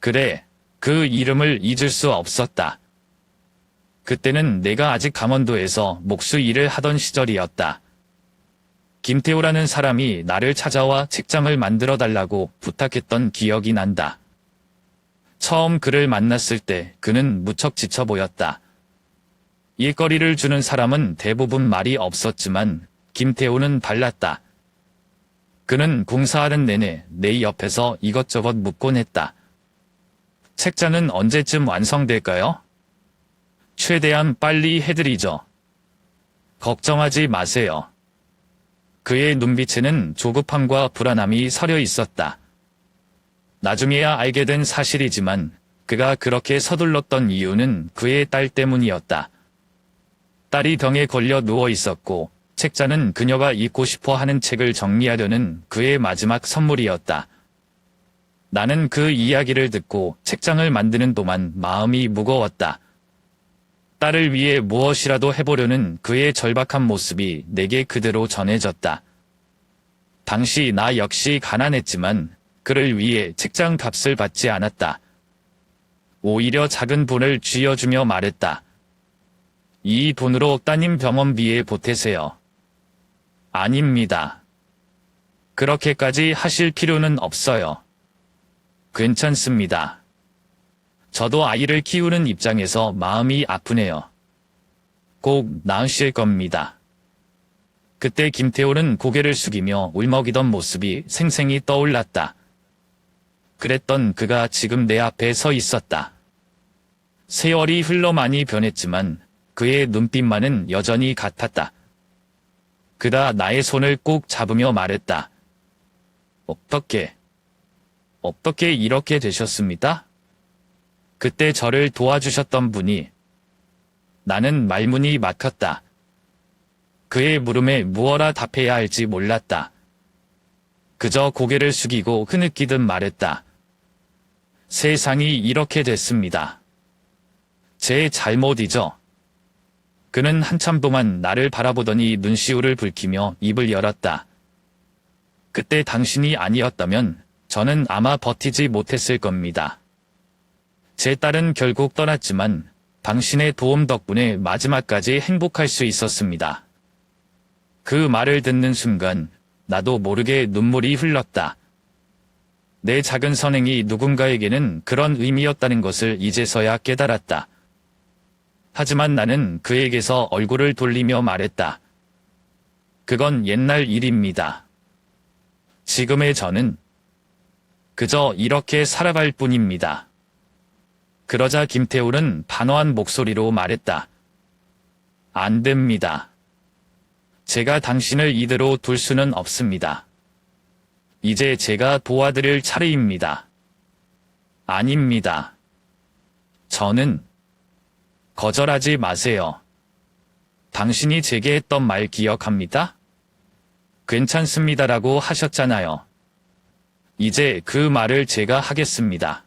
그래, 그 이름을 잊을 수 없었다. 그때는 내가 아직 강원도에서 목수 일을 하던 시절이었다. 김태우라는 사람이 나를 찾아와 책장을 만들어 달라고 부탁했던 기억이 난다. 처음 그를 만났을 때 그는 무척 지쳐 보였다. 일거리를 주는 사람은 대부분 말이 없었지만 김태우는 달랐다. 그는 공사하는 내내 내 옆에서 이것저것 묻곤 했다. 책장은 언제쯤 완성될까요? 최대한 빨리 해드리죠. 걱정하지 마세요. 그의 눈빛에는 조급함과 불안함이 서려 있었다. 나중에야 알게 된 사실이지만 그가 그렇게 서둘렀던 이유는 그의 딸 때문이었다. 딸이 병에 걸려 누워 있었고 책자는 그녀가 읽고 싶어 하는 책을 정리하려는 그의 마지막 선물이었다. 나는 그 이야기를 듣고 책장을 만드는 동안 마음이 무거웠다. 딸을 위해 무엇이라도 해보려는 그의 절박한 모습이 내게 그대로 전해졌다. 당시 나 역시 가난했지만 그를 위해 책장 값을 받지 않았다. 오히려 작은 돈을 쥐어주며 말했다. 이 돈으로 따님 병원비에 보태세요. 아닙니다. 그렇게까지 하실 필요는 없어요. 괜찮습니다. 저도 아이를 키우는 입장에서 마음이 아프네요. 꼭 나으실 겁니다. 그때 김태호는 고개를 숙이며 울먹이던 모습이 생생히 떠올랐다. 그랬던 그가 지금 내 앞에 서 있었다. 세월이 흘러 많이 변했지만 그의 눈빛만은 여전히 같았다. 그가 나의 손을 꼭 잡으며 말했다. 어떻게 이렇게 되셨습니까? 그때 저를 도와주셨던 분이. 나는 말문이 막혔다. 그의 물음에 무엇라 답해야 할지 몰랐다. 그저 고개를 숙이고 흐느끼듯 말했다. 세상이 이렇게 됐습니다. 제 잘못이죠. 그는 한참 동안 나를 바라보더니 눈시울을 붉히며 입을 열었다. 그때 당신이 아니었다면 저는 아마 버티지 못했을 겁니다. 제 딸은 결국 떠났지만 당신의 도움 덕분에 마지막까지 행복할 수 있었습니다. 그 말을 듣는 순간 나도 모르게 눈물이 흘렀다. 내 작은 선행이 누군가에게는 그런 의미였다는 것을 이제서야 깨달았다. 하지만 나는 그에게서 얼굴을 돌리며 말했다. 그건 옛날 일입니다. 지금의 저는 그저 이렇게 살아갈 뿐입니다. 그러자 김태우는 단호한 목소리로 말했다. 안 됩니다. 제가 당신을 이대로 둘 수는 없습니다. 이제 제가 도와드릴 차례입니다. 아닙니다. 저는 거절하지 마세요. 당신이 제게 했던 말 기억합니다? 괜찮습니다라고 하셨잖아요. 이제 그 말을 제가 하겠습니다.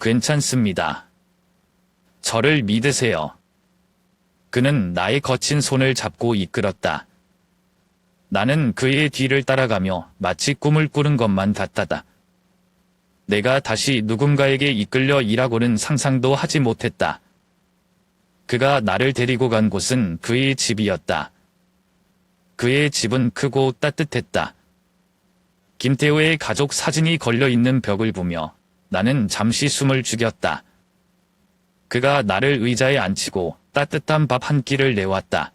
괜찮습니다. 저를 믿으세요. 그는 나의 거친 손을 잡고 이끌었다. 나는 그의 뒤를 따라가며 마치 꿈을 꾸는 것만 같았다. 내가 다시 누군가에게 이끌려 일하고는 상상도 하지 못했다. 그가 나를 데리고 간 곳은 그의 집이었다. 그의 집은 크고 따뜻했다. 김태호의 가족 사진이 걸려있는 벽을 보며 나는 잠시 숨을 죽였다. 그가 나를 의자에 앉히고 따뜻한 밥 한 끼를 내왔다.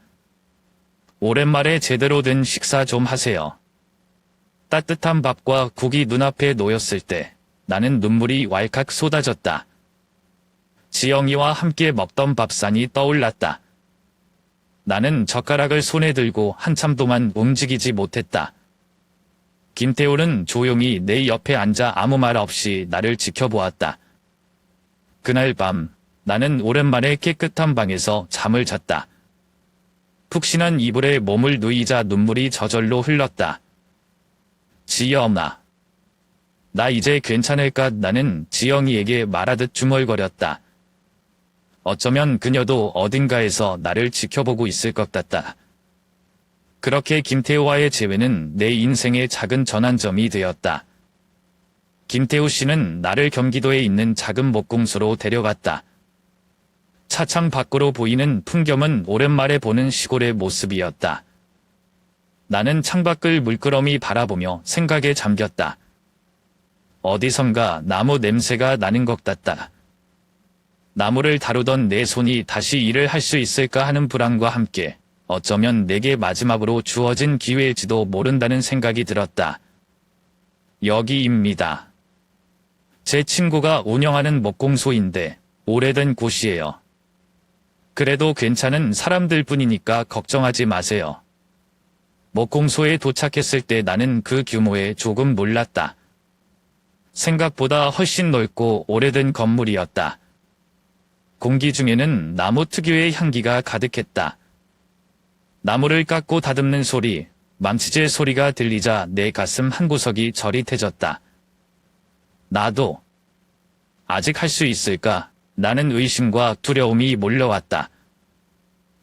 오랜만에 제대로 된 식사 좀 하세요. 따뜻한 밥과 국이 눈앞에 놓였을 때 나는 눈물이 왈칵 쏟아졌다. 지영이와 함께 먹던 밥상이 떠올랐다. 나는 젓가락을 손에 들고 한참 동안 움직이지 못했다. 김태호는 조용히 내 옆에 앉아 아무 말 없이 나를 지켜보았다. 그날 밤 나는 오랜만에 깨끗한 방에서 잠을 잤다. 푹신한 이불에 몸을 누이자 눈물이 저절로 흘렀다. 지영아. 나 이제 괜찮을까? 나는 지영이에게 말하듯 중얼거렸다. 어쩌면 그녀도 어딘가에서 나를 지켜보고 있을 것 같다. 그렇게 김태우와의 재회는 내 인생의 작은 전환점이 되었다. 김태우 씨는 나를 경기도에 있는 작은 목공소로 데려갔다. 차창 밖으로 보이는 풍경은 오랜만에 보는 시골의 모습이었다. 나는 창밖을 물끄러미 바라보며 생각에 잠겼다. 어디선가 나무 냄새가 나는 것 같다. 나무를 다루던 내 손이 다시 일을 할 수 있을까 하는 불안과 함께 어쩌면 내게 마지막으로 주어진 기회일지도 모른다는 생각이 들었다. 여기입니다. 제 친구가 운영하는 목공소인데 오래된 곳이에요. 그래도 괜찮은 사람들 뿐이니까 걱정하지 마세요. 목공소에 도착했을 때 나는 그 규모에 조금 놀랐다. 생각보다 훨씬 넓고 오래된 건물이었다. 공기 중에는 나무 특유의 향기가 가득했다. 나무를 깎고 다듬는 소리, 망치질 소리가 들리자 내 가슴 한구석이 저릿해졌다. 나도 아직 할 수 있을까? 나는 의심과 두려움이 몰려왔다.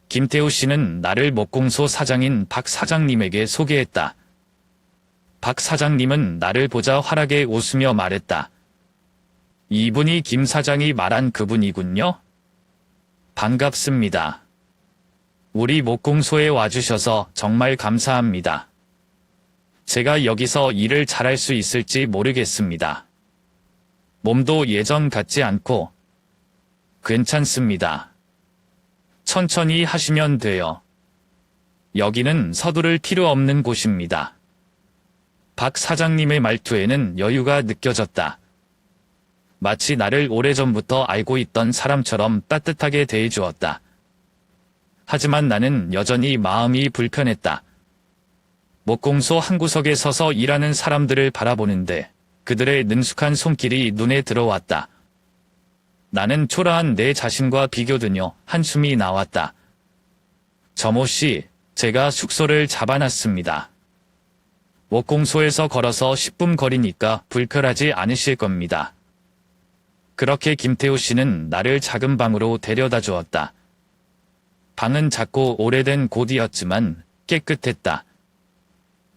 김태우 씨는 나를 목공소 사장인 박 사장님에게 소개했다. 박 사장님은 나를 보자 환하게 웃으며 말했다. 이분이 김 사장이 말한 그분이군요. 반갑습니다. 우리 목공소에 와주셔서 정말 감사합니다. 제가 여기서 일을 잘할 수 있을지 모르겠습니다. 몸도 예전 같지 않고 괜찮습니다. 천천히 하시면 돼요. 여기는 서두를 필요 없는 곳입니다. 박 사장님의 말투에는 여유가 느껴졌다. 마치 나를 오래전부터 알고 있던 사람처럼 따뜻하게 대해주었다. 하지만 나는 여전히 마음이 불편했다. 목공소 한 구석에 서서 일하는 사람들을 바라보는데 그들의 능숙한 손길이 눈에 들어왔다. 나는 초라한 내 자신과 비교되며 한숨이 나왔다. 점호 씨, 제가 숙소를 잡아놨습니다. 목공소에서 걸어서 10분 거리니까 불편하지 않으실 겁니다. 그렇게 김태우 씨는 나를 작은 방으로 데려다 주었다. 방은 작고 오래된 곳이었지만 깨끗했다.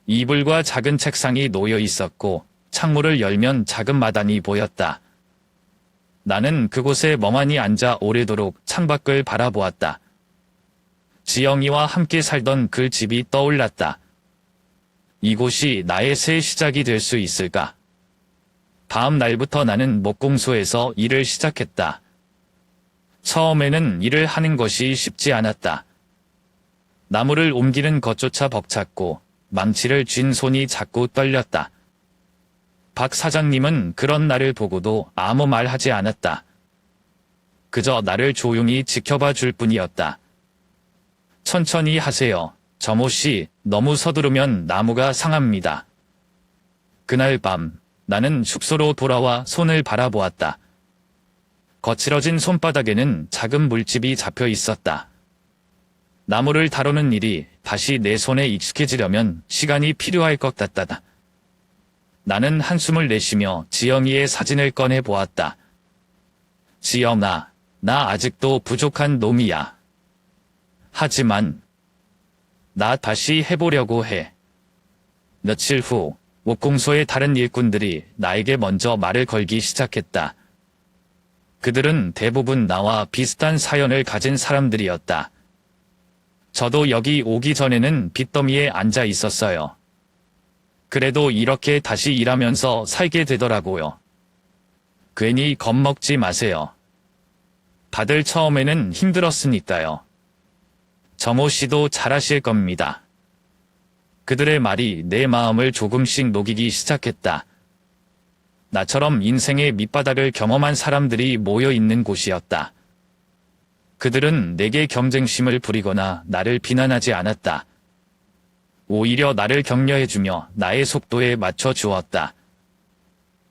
이불과 작은 책상이 놓여 있었고 창문을 열면 작은 마당이 보였다. 나는 그곳에 멍하니 앉아 오래도록 창밖을 바라보았다. 지영이와 함께 살던 그 집이 떠올랐다. 이곳이 나의 새 시작이 될 수 있을까? 다음 날부터 나는 목공소에서 일을 시작했다. 처음에는 일을 하는 것이 쉽지 않았다. 나무를 옮기는 것조차 벅찼고 망치를 쥔 손이 자꾸 떨렸다. 박 사장님은 그런 나를 보고도 아무 말 하지 않았다. 그저 나를 조용히 지켜봐 줄 뿐이었다. 천천히 하세요. 점호 씨, 너무 서두르면 나무가 상합니다. 그날 밤 나는 숙소로 돌아와 손을 바라보았다. 거칠어진 손바닥에는 작은 물집이 잡혀 있었다. 나무를 다루는 일이 다시 내 손에 익숙해지려면 시간이 필요할 것 같다. 나는 한숨을 내쉬며 지영이의 사진을 꺼내 보았다. 지영아, 나 아직도 부족한 놈이야. 하지만 나 다시 해보려고 해. 며칠 후 옥공소의 다른 일꾼들이 나에게 먼저 말을 걸기 시작했다. 그들은 대부분 나와 비슷한 사연을 가진 사람들이었다. 저도 여기 오기 전에는 빚더미에 앉아 있었어요. 그래도 이렇게 다시 일하면서 살게 되더라고요. 괜히 겁먹지 마세요. 다들 처음에는 힘들었으니까요. 정호 씨도 잘하실 겁니다. 그들의 말이 내 마음을 조금씩 녹이기 시작했다. 나처럼 인생의 밑바닥을 경험한 사람들이 모여 있는 곳이었다. 그들은 내게 경쟁심을 부리거나 나를 비난하지 않았다. 오히려 나를 격려해주며 나의 속도에 맞춰 주었다.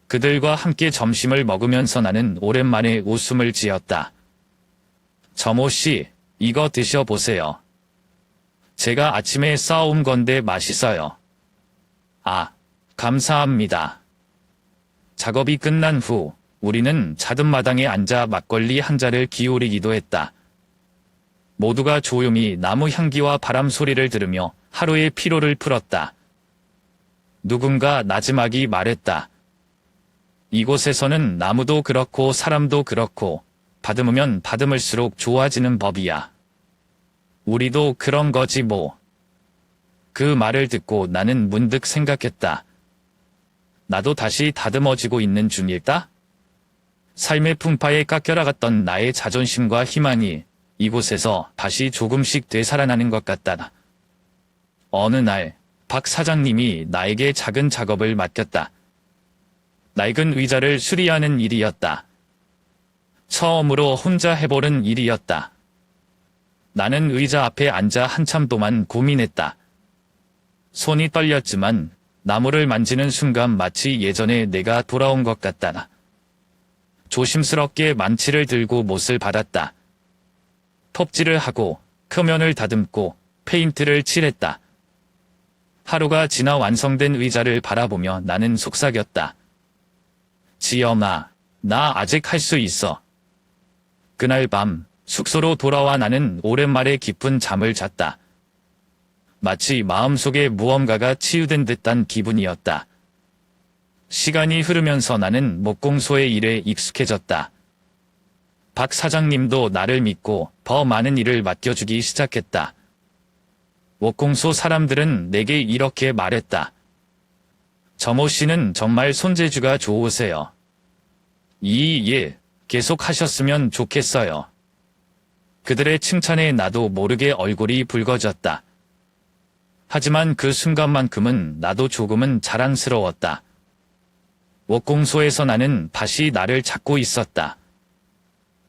그들과 함께 점심을 먹으면서 나는 오랜만에 웃음을 지었다. 점호 씨, 이거 드셔보세요. 제가 아침에 싸온 건데 맛있어요. 아, 감사합니다. 작업이 끝난 후 우리는 잦은 마당에 앉아 막걸리 한 잔을 기울이기도 했다. 모두가 조용히 나무 향기와 바람 소리를 들으며 하루의 피로를 풀었다. 누군가 나지막이 말했다. 이곳에서는 나무도 그렇고 사람도 그렇고 다듬으면 다듬을수록 좋아지는 법이야. 우리도 그런 거지 뭐. 그 말을 듣고 나는 문득 생각했다. 나도 다시 다듬어지고 있는 중일까? 삶의 풍파에 깎여나갔던 나의 자존심과 희망이 이곳에서 다시 조금씩 되살아나는 것 같다. 어느 날 박 사장님이 나에게 작은 작업을 맡겼다. 낡은 의자를 수리하는 일이었다. 처음으로 혼자 해보는 일이었다. 나는 의자 앞에 앉아 한참 동안 고민했다. 손이 떨렸지만 나무를 만지는 순간 마치 예전에 내가 돌아온 것 같다. 조심스럽게 만치를 들고 못을 받았다. 톱질을 하고 표면을 다듬고 페인트를 칠했다. 하루가 지나 완성된 의자를 바라보며 나는 속삭였다. 지엄아, 나 아직 할 수 있어. 그날 밤 숙소로 돌아와 나는 오랜만에 깊은 잠을 잤다. 마치 마음속에 무언가가 치유된 듯한 기분이었다. 시간이 흐르면서 나는 목공소의 일에 익숙해졌다. 박 사장님도 나를 믿고 더 많은 일을 맡겨주기 시작했다. 목공소 사람들은 내게 이렇게 말했다. 점호 씨는 정말 손재주가 좋으세요. 이 일 계속 하셨으면 좋겠어요. 그들의 칭찬에 나도 모르게 얼굴이 붉어졌다. 하지만 그 순간만큼은 나도 조금은 자랑스러웠다. 목공소에서 나는 다시 나를 찾고 있었다.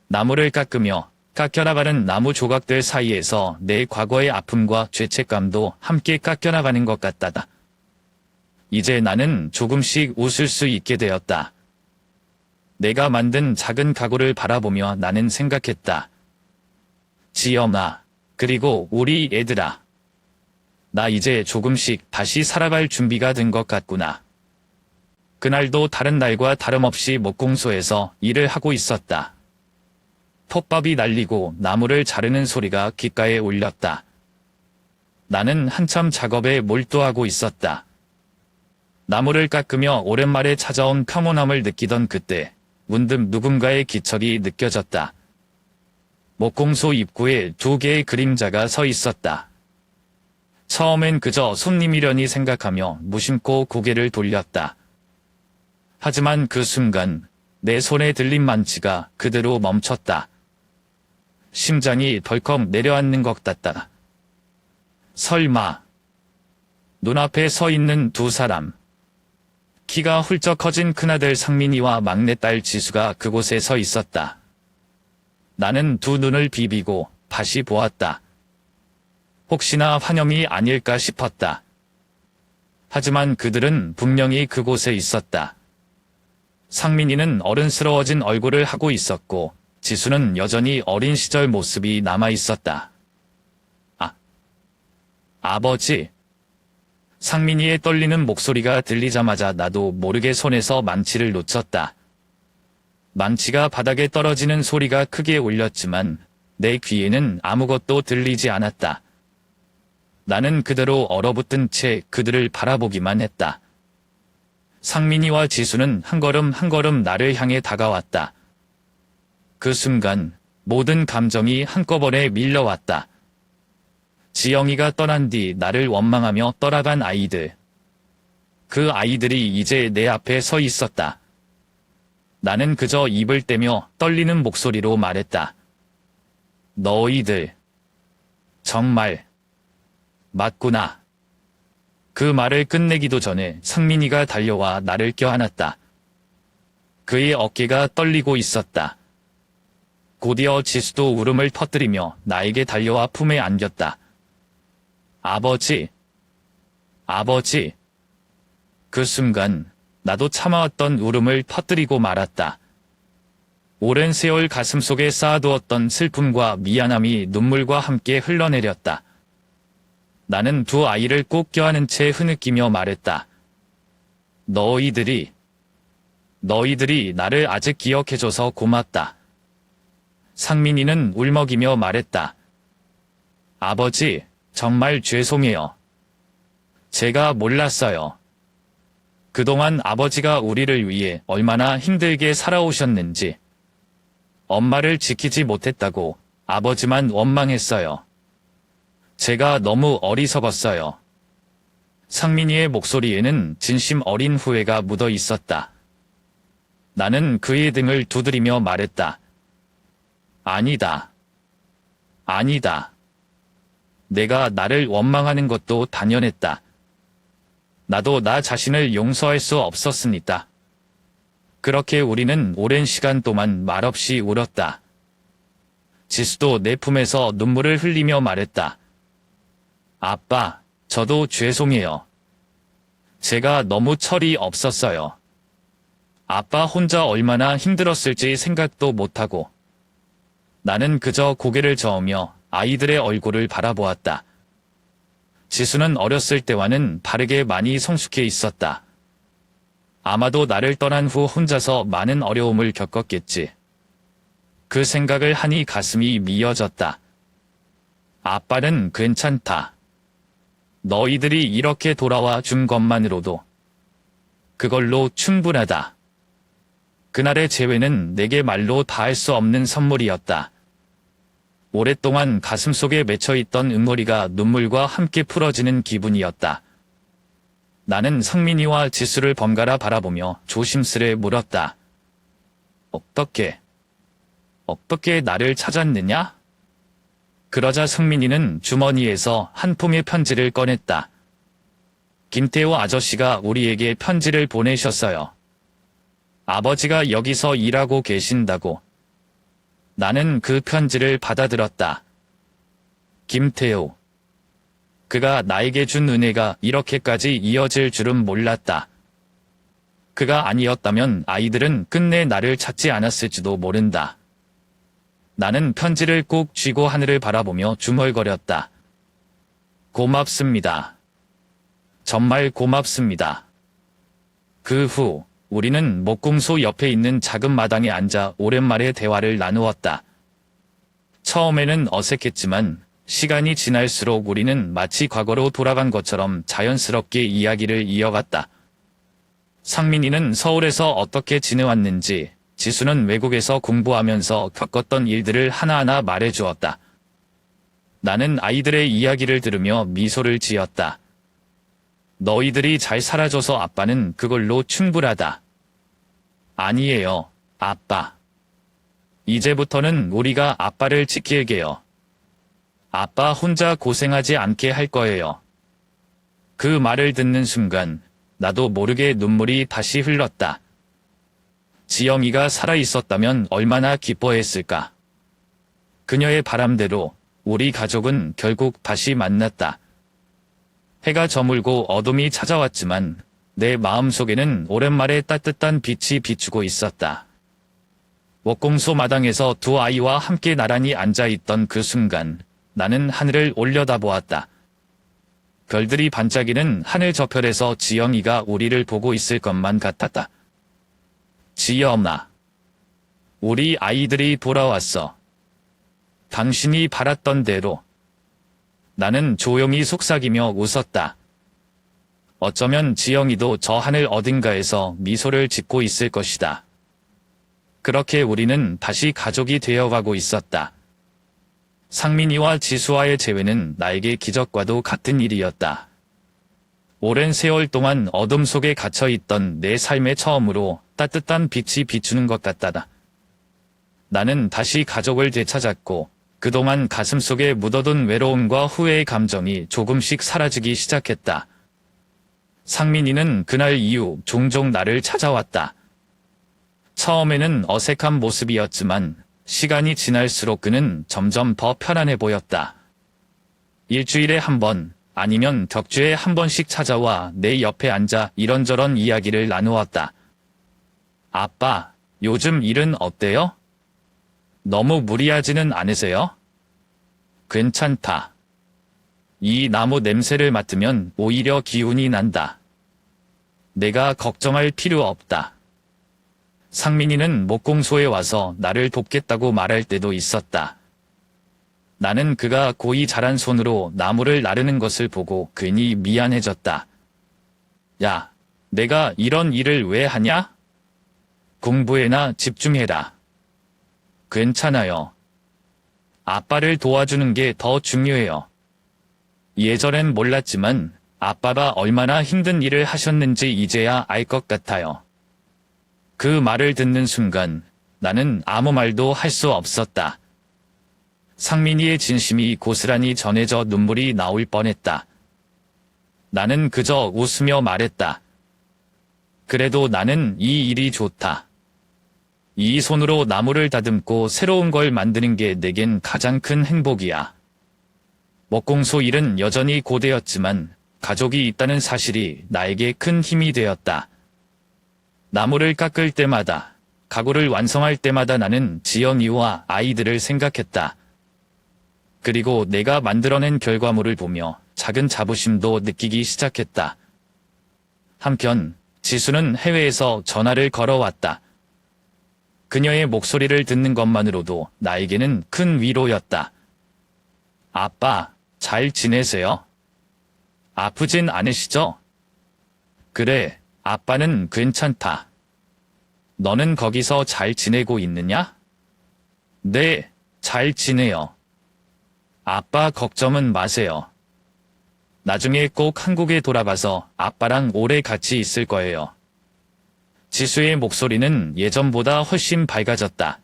나무를 깎으며 깎여나가는 나무 조각들 사이에서 내 과거의 아픔과 죄책감도 함께 깎여나가는 것 같다. 이제 나는 조금씩 웃을 수 있게 되었다. 내가 만든 작은 가구를 바라보며 나는 생각했다. 지엄아, 그리고 우리 애들아. 나 이제 조금씩 다시 살아갈 준비가 된 것 같구나. 그날도 다른 날과 다름없이 목공소에서 일을 하고 있었다. 톱밥이 날리고 나무를 자르는 소리가 귓가에 울렸다. 나는 한참 작업에 몰두하고 있었다. 나무를 깎으며 오랜만에 찾아온 평온함을 느끼던 그때 문득 누군가의 기척이 느껴졌다. 목공소 입구에 두 개의 그림자가 서 있었다. 처음엔 그저 손님이려니 생각하며 무심코 고개를 돌렸다. 하지만 그 순간 내 손에 들린 만치가 그대로 멈췄다. 심장이 덜컥 내려앉는 것 같다. 설마. 눈앞에 서 있는 두 사람. 키가 훌쩍 커진 큰아들 상민이와 막내딸 지수가 그곳에 서 있었다. 나는 두 눈을 비비고 다시 보았다. 혹시나 환영이 아닐까 싶었다. 하지만 그들은 분명히 그곳에 있었다. 상민이는 어른스러워진 얼굴을 하고 있었고 지수는 여전히 어린 시절 모습이 남아 있었다. 아버지. 상민이의 떨리는 목소리가 들리자마자 나도 모르게 손에서 만치를 놓쳤다. 만치가 바닥에 떨어지는 소리가 크게 울렸지만 내 귀에는 아무것도 들리지 않았다. 나는 그대로 얼어붙은 채 그들을 바라보기만 했다. 상민이와 지수는 한 걸음 한 걸음 나를 향해 다가왔다. 그 순간 모든 감정이 한꺼번에 밀려왔다. 지영이가 떠난 뒤 나를 원망하며 떠나간 아이들. 그 아이들이 이제 내 앞에 서 있었다. 나는 그저 입을 떼며 떨리는 목소리로 말했다. 너희들. 정말. 맞구나. 그 말을 끝내기도 전에 상민이가 달려와 나를 껴안았다. 그의 어깨가 떨리고 있었다. 곧이어 지수도 울음을 터뜨리며 나에게 달려와 품에 안겼다. 아버지. 아버지. 그 순간 나도 참아왔던 울음을 터뜨리고 말았다. 오랜 세월 가슴속에 쌓아두었던 슬픔과 미안함이 눈물과 함께 흘러내렸다. 나는 두 아이를 꼭 껴안은 채 흐느끼며 말했다. 너희들이 나를 아직 기억해줘서 고맙다. 상민이는 울먹이며 말했다. 아버지, 정말 죄송해요. 제가 몰랐어요. 그동안 아버지가 우리를 위해 얼마나 힘들게 살아오셨는지. 엄마를 지키지 못했다고 아버지만 원망했어요. 제가 너무 어리석었어요. 상민이의 목소리에는 진심 어린 후회가 묻어 있었다. 나는 그의 등을 두드리며 말했다. 아니다. 아니다. 내가 나를 원망하는 것도 당연했다. 나도 나 자신을 용서할 수 없었으니까. 그렇게 우리는 오랜 시간 동안 말없이 울었다. 지수도 내 품에서 눈물을 흘리며 말했다. 아빠, 저도 죄송해요. 제가 너무 철이 없었어요. 아빠 혼자 얼마나 힘들었을지 생각도 못하고. 나는 그저 고개를 저으며 아이들의 얼굴을 바라보았다. 지수는 어렸을 때와는 다르게 많이 성숙해 있었다. 아마도 나를 떠난 후 혼자서 많은 어려움을 겪었겠지. 그 생각을 하니 가슴이 미어졌다. 아빠는 괜찮다. 너희들이 이렇게 돌아와 준 것만으로도 그걸로 충분하다. 그날의 재회는 내게 말로 다할 수 없는 선물이었다. 오랫동안 가슴속에 맺혀있던 응어리가 눈물과 함께 풀어지는 기분이었다. 나는 상민이와 지수를 번갈아 바라보며 조심스레 물었다. 어떻게 나를 찾았느냐? 그러자 상민이는 주머니에서 한 통의 편지를 꺼냈다. 김태호 아저씨가 우리에게 편지를 보내셨어요. 아버지가 여기서 일하고 계신다고. 나는 그 편지를 받아들었다. 김태호. 그가 나에게 준 은혜가 이렇게까지 이어질 줄은 몰랐다. 그가 아니었다면 아이들은 끝내 나를 찾지 않았을지도 모른다. 나는 편지를 꼭 쥐고 하늘을 바라보며 중얼거렸다. 고맙습니다. 정말 고맙습니다. 그 후 우리는 목공소 옆에 있는 작은 마당에 앉아 오랜만에 대화를 나누었다. 처음에는 어색했지만 시간이 지날수록 우리는 마치 과거로 돌아간 것처럼 자연스럽게 이야기를 이어갔다. 상민이는 서울에서 어떻게 지내왔는지, 지수는 외국에서 공부하면서 겪었던 일들을 하나하나 말해주었다. 나는 아이들의 이야기를 들으며 미소를 지었다. 너희들이 잘 살아줘서 아빠는 그걸로 충분하다. 아니에요, 아빠. 이제부터는 우리가 아빠를 지킬게요. 아빠 혼자 고생하지 않게 할 거예요. 그 말을 듣는 순간 나도 모르게 눈물이 다시 흘렀다. 지영이가 살아있었다면 얼마나 기뻐했을까. 그녀의 바람대로 우리 가족은 결국 다시 만났다. 해가 저물고 어둠이 찾아왔지만 내 마음속에는 오랜만에 따뜻한 빛이 비추고 있었다. 목공소 마당에서 두 아이와 함께 나란히 앉아있던 그 순간 나는 하늘을 올려다보았다. 별들이 반짝이는 하늘 저편에서 지영이가 우리를 보고 있을 것만 같았다. 지영아, 우리 아이들이 돌아왔어. 당신이 바랐던 대로. 나는 조용히 속삭이며 웃었다. 어쩌면 지영이도 저 하늘 어딘가에서 미소를 짓고 있을 것이다. 그렇게 우리는 다시 가족이 되어가고 있었다. 상민이와 지수와의 재회는 나에게 기적과도 같은 일이었다. 오랜 세월 동안 어둠 속에 갇혀있던 내 삶에 처음으로 따뜻한 빛이 비추는 것 같다. 나는 다시 가족을 되찾았고 그동안 가슴속에 묻어둔 외로움과 후회의 감정이 조금씩 사라지기 시작했다. 상민이는 그날 이후 종종 나를 찾아왔다. 처음에는 어색한 모습이었지만 시간이 지날수록 그는 점점 더 편안해 보였다. 일주일에 한 번, 아니면 격주에 한 번씩 찾아와 내 옆에 앉아 이런저런 이야기를 나누었다. 아빠, 요즘 일은 어때요? 너무 무리하지는 않으세요? 괜찮다. 이 나무 냄새를 맡으면 오히려 기운이 난다. 내가 걱정할 필요 없다. 상민이는 목공소에 와서 나를 돕겠다고 말할 때도 있었다. 나는 그가 고이 자란 손으로 나무를 나르는 것을 보고 괜히 미안해졌다. 야, 내가 이런 일을 왜 하냐? 공부에나 집중해라. 괜찮아요. 아빠를 도와주는 게 더 중요해요. 예전엔 몰랐지만 아빠가 얼마나 힘든 일을 하셨는지 이제야 알 것 같아요. 그 말을 듣는 순간 나는 아무 말도 할 수 없었다. 상민이의 진심이 고스란히 전해져 눈물이 나올 뻔했다. 나는 그저 웃으며 말했다. 그래도 나는 이 일이 좋다. 이 손으로 나무를 다듬고 새로운 걸 만드는 게 내겐 가장 큰 행복이야. 목공소 일은 여전히 고되었지만 가족이 있다는 사실이 나에게 큰 힘이 되었다. 나무를 깎을 때마다, 가구를 완성할 때마다 나는 지연이와 아이들을 생각했다. 그리고 내가 만들어낸 결과물을 보며 작은 자부심도 느끼기 시작했다. 한편 지수는 해외에서 전화를 걸어왔다. 그녀의 목소리를 듣는 것만으로도 나에게는 큰 위로였다. 아빠, 잘 지내세요? 아프진 않으시죠? 그래, 아빠는 괜찮다. 너는 거기서 잘 지내고 있느냐? 네, 잘 지내요. 아빠 걱정은 마세요. 나중에 꼭 한국에 돌아가서 아빠랑 오래 같이 있을 거예요. 지수의 목소리는 예전보다 훨씬 밝아졌다.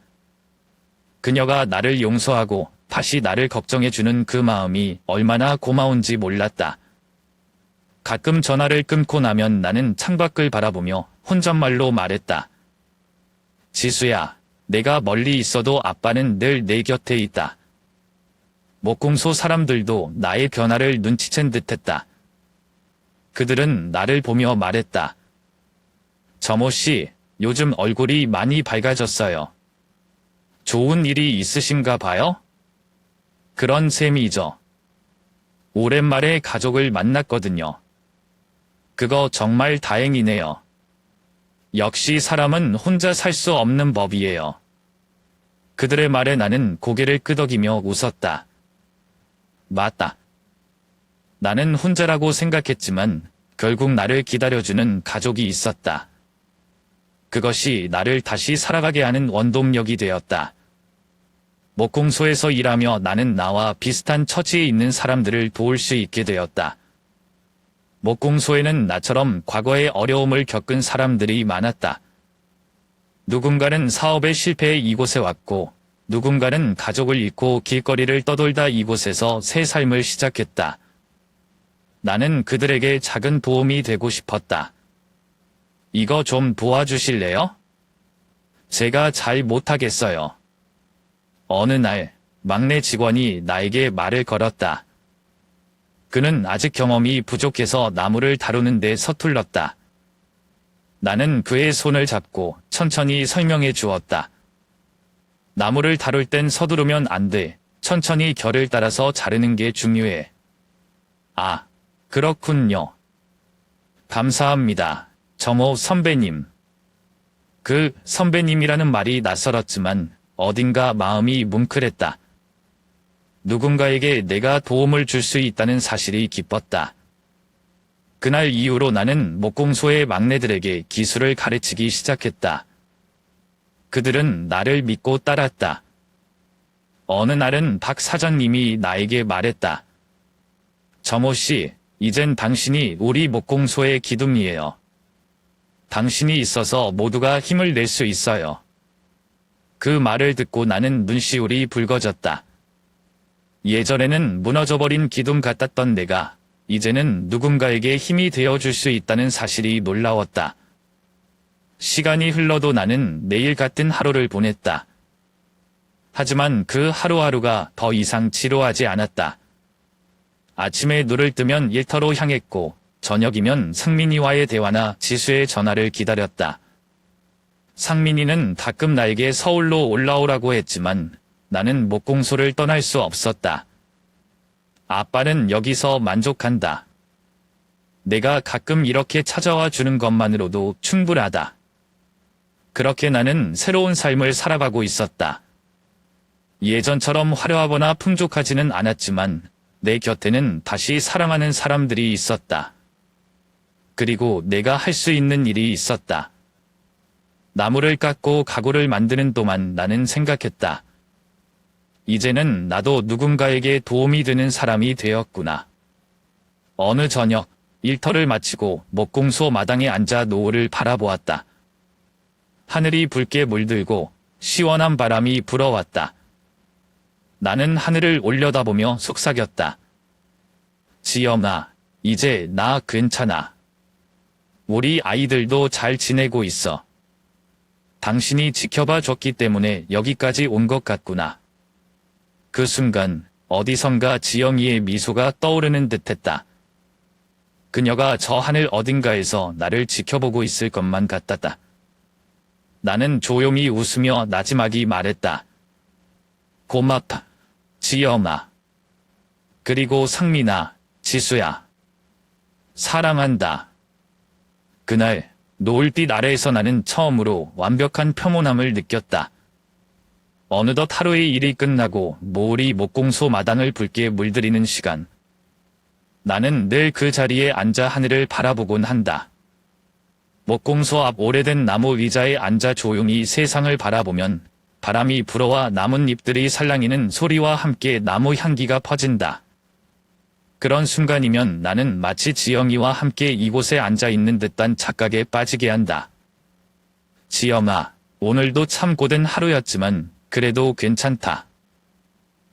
그녀가 나를 용서하고 다시 나를 걱정해주는 그 마음이 얼마나 고마운지 몰랐다. 가끔 전화를 끊고 나면 나는 창밖을 바라보며 혼잣말로 말했다. 지수야, 내가 멀리 있어도 아빠는 늘 내 곁에 있다. 목공소 사람들도 나의 변화를 눈치챈 듯했다. 그들은 나를 보며 말했다. 점호 씨, 요즘 얼굴이 많이 밝아졌어요. 좋은 일이 있으신가 봐요? 그런 셈이죠. 오랜만에 가족을 만났거든요. 그거 정말 다행이네요. 역시 사람은 혼자 살 수 없는 법이에요. 그들의 말에 나는 고개를 끄덕이며 웃었다. 맞다. 나는 혼자라고 생각했지만 결국 나를 기다려주는 가족이 있었다. 그것이 나를 다시 살아가게 하는 원동력이 되었다. 목공소에서 일하며 나는 나와 비슷한 처지에 있는 사람들을 도울 수 있게 되었다. 목공소에는 나처럼 과거에 어려움을 겪은 사람들이 많았다. 누군가는 사업에 실패해 이곳에 왔고, 누군가는 가족을 잃고 길거리를 떠돌다 이곳에서 새 삶을 시작했다. 나는 그들에게 작은 도움이 되고 싶었다. 이거 좀 도와주실래요? 제가 잘 못하겠어요. 어느 날 막내 직원이 나에게 말을 걸었다. 그는 아직 경험이 부족해서 나무를 다루는 데 서툴렀다. 나는 그의 손을 잡고 천천히 설명해 주었다. 나무를 다룰 땐 서두르면 안 돼. 천천히 결을 따라서 자르는 게 중요해. 아, 그렇군요. 감사합니다. 점호 선배님. 그 선배님이라는 말이 낯설었지만 어딘가 마음이 뭉클했다. 누군가에게 내가 도움을 줄 수 있다는 사실이 기뻤다. 그날 이후로 나는 목공소의 막내들에게 기술을 가르치기 시작했다. 그들은 나를 믿고 따랐다. 어느 날은 박 사장님이 나에게 말했다. 정호 씨, 이젠 당신이 우리 목공소의 기둥이에요. 당신이 있어서 모두가 힘을 낼 수 있어요. 그 말을 듣고 나는 눈시울이 붉어졌다. 예전에는 무너져버린 기둥 같았던 내가 이제는 누군가에게 힘이 되어줄 수 있다는 사실이 놀라웠다. 시간이 흘러도 나는 내일 같은 하루를 보냈다. 하지만 그 하루하루가 더 이상 지루하지 않았다. 아침에 눈을 뜨면 일터로 향했고 저녁이면 상민이와의 대화나 지수의 전화를 기다렸다. 상민이는 가끔 나에게 서울로 올라오라고 했지만 나는 목공소를 떠날 수 없었다. 아빠는 여기서 만족한다. 내가 가끔 이렇게 찾아와 주는 것만으로도 충분하다. 그렇게 나는 새로운 삶을 살아가고 있었다. 예전처럼 화려하거나 풍족하지는 않았지만 내 곁에는 다시 사랑하는 사람들이 있었다. 그리고 내가 할 수 있는 일이 있었다. 나무를 깎고 가구를 만드는 동안 나는 생각했다. 이제는 나도 누군가에게 도움이 되는 사람이 되었구나. 어느 저녁, 일터를 마치고 목공소 마당에 앉아 노을을 바라보았다. 하늘이 붉게 물들고 시원한 바람이 불어왔다. 나는 하늘을 올려다보며 속삭였다. 지영아, 이제 나 괜찮아. 우리 아이들도 잘 지내고 있어. 당신이 지켜봐 줬기 때문에 여기까지 온 것 같구나. 그 순간 어디선가 지영이의 미소가 떠오르는 듯했다. 그녀가 저 하늘 어딘가에서 나를 지켜보고 있을 것만 같았다. 나는 조용히 웃으며 나지막이 말했다. 고맙다, 지영아. 그리고 상민아, 지수야. 사랑한다. 그날 노을빛 아래에서 나는 처음으로 완벽한 평온함을 느꼈다. 어느덧 하루의 일이 끝나고 모을이 목공소 마당을 붉게 물들이는 시간. 나는 늘 그 자리에 앉아 하늘을 바라보곤 한다. 목공소 앞 오래된 나무 의자에 앉아 조용히 세상을 바라보면 바람이 불어와 나뭇잎들이 살랑이는 소리와 함께 나무 향기가 퍼진다. 그런 순간이면 나는 마치 지영이와 함께 이곳에 앉아있는 듯한 착각에 빠지게 한다. 지영아, 오늘도 참 고된 하루였지만 그래도 괜찮다.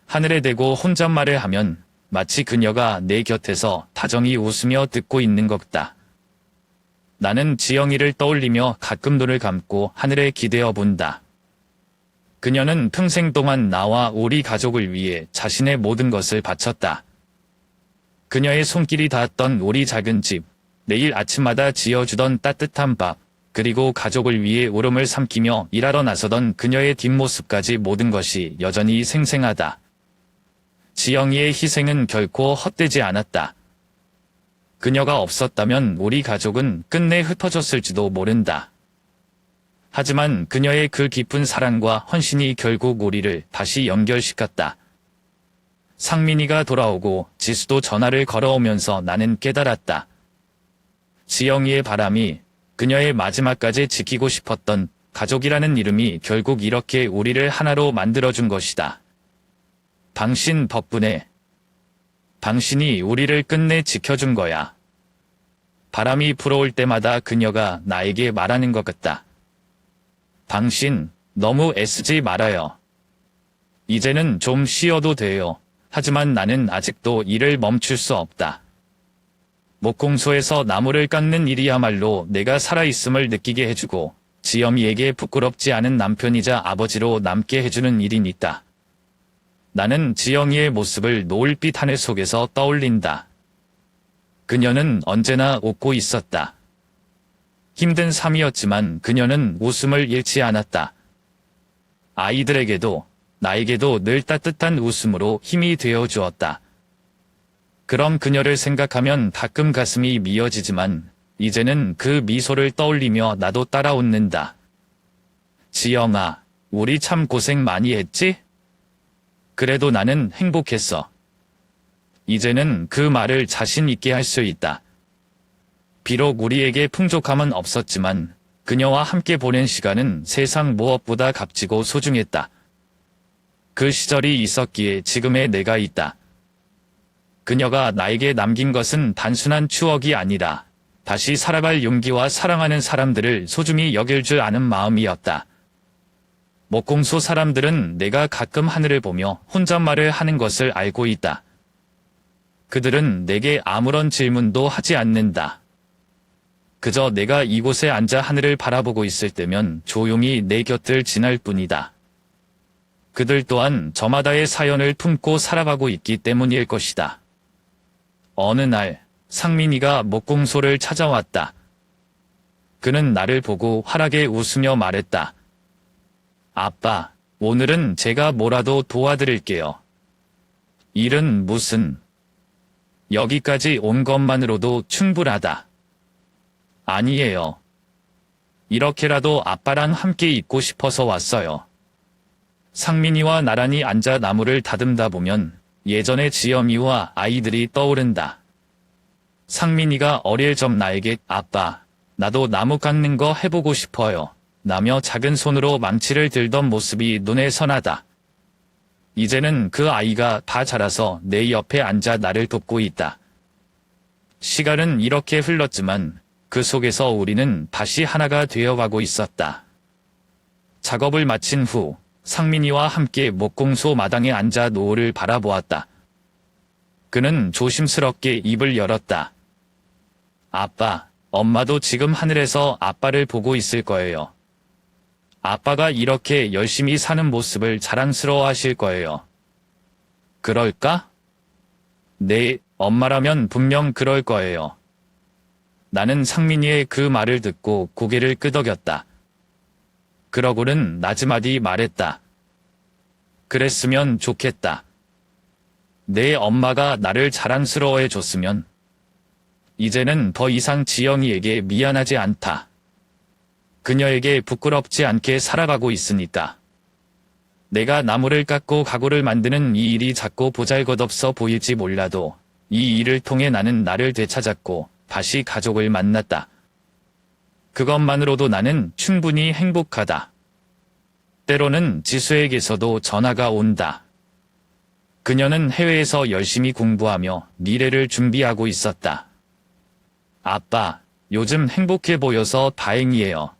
하늘에 대고 혼잣말을 하면 마치 그녀가 내 곁에서 다정히 웃으며 듣고 있는 것 같다. 나는 지영이를 떠올리며 가끔 눈을 감고 하늘에 기대어 본다. 그녀는 평생 동안 나와 우리 가족을 위해 자신의 모든 것을 바쳤다. 그녀의 손길이 닿았던 우리 작은 집, 매일 아침마다 지어주던 따뜻한 밥, 그리고 가족을 위해 울음을 삼키며 일하러 나서던 그녀의 뒷모습까지 모든 것이 여전히 생생하다. 지영이의 희생은 결코 헛되지 않았다. 그녀가 없었다면 우리 가족은 끝내 흩어졌을지도 모른다. 하지만 그녀의 그 깊은 사랑과 헌신이 결국 우리를 다시 연결시켰다. 상민이가 돌아오고 지수도 전화를 걸어오면서 나는 깨달았다. 지영이의 바람이, 그녀의 마지막까지 지키고 싶었던 가족이라는 이름이 결국 이렇게 우리를 하나로 만들어준 것이다. 당신 덕분에. 당신이 우리를 끝내 지켜준 거야. 바람이 불어올 때마다 그녀가 나에게 말하는 것 같다. 당신, 너무 애쓰지 말아요. 이제는 좀 쉬어도 돼요. 하지만 나는 아직도 일을 멈출 수 없다. 목공소에서 나무를 깎는 일이야말로 내가 살아있음을 느끼게 해주고 지영이에게 부끄럽지 않은 남편이자 아버지로 남게 해주는 일이니까. 나는 지영이의 모습을 노을빛 하늘 속에서 떠올린다. 그녀는 언제나 웃고 있었다. 힘든 삶이었지만 그녀는 웃음을 잃지 않았다. 아이들에게도 나에게도 늘 따뜻한 웃음으로 힘이 되어 주었다. 그럼 그녀를 생각하면 가끔 가슴이 미어지지만 이제는 그 미소를 떠올리며 나도 따라 웃는다. 지영아, 우리 참 고생 많이 했지? 그래도 나는 행복했어. 이제는 그 말을 자신 있게 할 수 있다. 비록 우리에게 풍족함은 없었지만 그녀와 함께 보낸 시간은 세상 무엇보다 값지고 소중했다. 그 시절이 있었기에 지금의 내가 있다. 그녀가 나에게 남긴 것은 단순한 추억이 아니라 다시 살아갈 용기와 사랑하는 사람들을 소중히 여길 줄 아는 마음이었다. 목공소 사람들은 내가 가끔 하늘을 보며 혼잣말을 하는 것을 알고 있다. 그들은 내게 아무런 질문도 하지 않는다. 그저 내가 이곳에 앉아 하늘을 바라보고 있을 때면 조용히 내 곁을 지날 뿐이다. 그들 또한 저마다의 사연을 품고 살아가고 있기 때문일 것이다. 어느 날 상민이가 목공소를 찾아왔다. 그는 나를 보고 환하게 웃으며 말했다. 아빠, 오늘은 제가 뭐라도 도와드릴게요. 일은 무슨? 여기까지 온 것만으로도 충분하다. 아니에요. 이렇게라도 아빠랑 함께 있고 싶어서 왔어요. 상민이와 나란히 앉아 나무를 다듬다 보면 예전의 지엄이와 아이들이 떠오른다. 상민이가 어릴 적 나에게 아빠, 나도 나무 깎는 거 해보고 싶어요. 라며 작은 손으로 망치를 들던 모습이 눈에 선하다. 이제는 그 아이가 다 자라서 내 옆에 앉아 나를 돕고 있다. 시간은 이렇게 흘렀지만 그 속에서 우리는 다시 하나가 되어가고 있었다. 작업을 마친 후 상민이와 함께 목공소 마당에 앉아 노을을 바라보았다. 그는 조심스럽게 입을 열었다. 아빠, 엄마도 지금 하늘에서 아빠를 보고 있을 거예요. 아빠가 이렇게 열심히 사는 모습을 자랑스러워하실 거예요. 그럴까? 네, 엄마라면 분명 그럴 거예요. 나는 상민이의 그 말을 듣고 고개를 끄덕였다. 그러고는 나지막이 말했다. 그랬으면 좋겠다. 내 엄마가 나를 자랑스러워해 줬으면. 이제는 더 이상 지영이에게 미안하지 않다. 그녀에게 부끄럽지 않게 살아가고 있으니까. 내가 나무를 깎고 가구를 만드는 이 일이 작고 보잘것없어 보일지 몰라도 이 일을 통해 나는 나를 되찾았고 다시 가족을 만났다. 그것만으로도 나는 충분히 행복하다. 때로는 지수에게서도 전화가 온다. 그녀는 해외에서 열심히 공부하며 미래를 준비하고 있었다. 아빠, 요즘 행복해 보여서 다행이에요.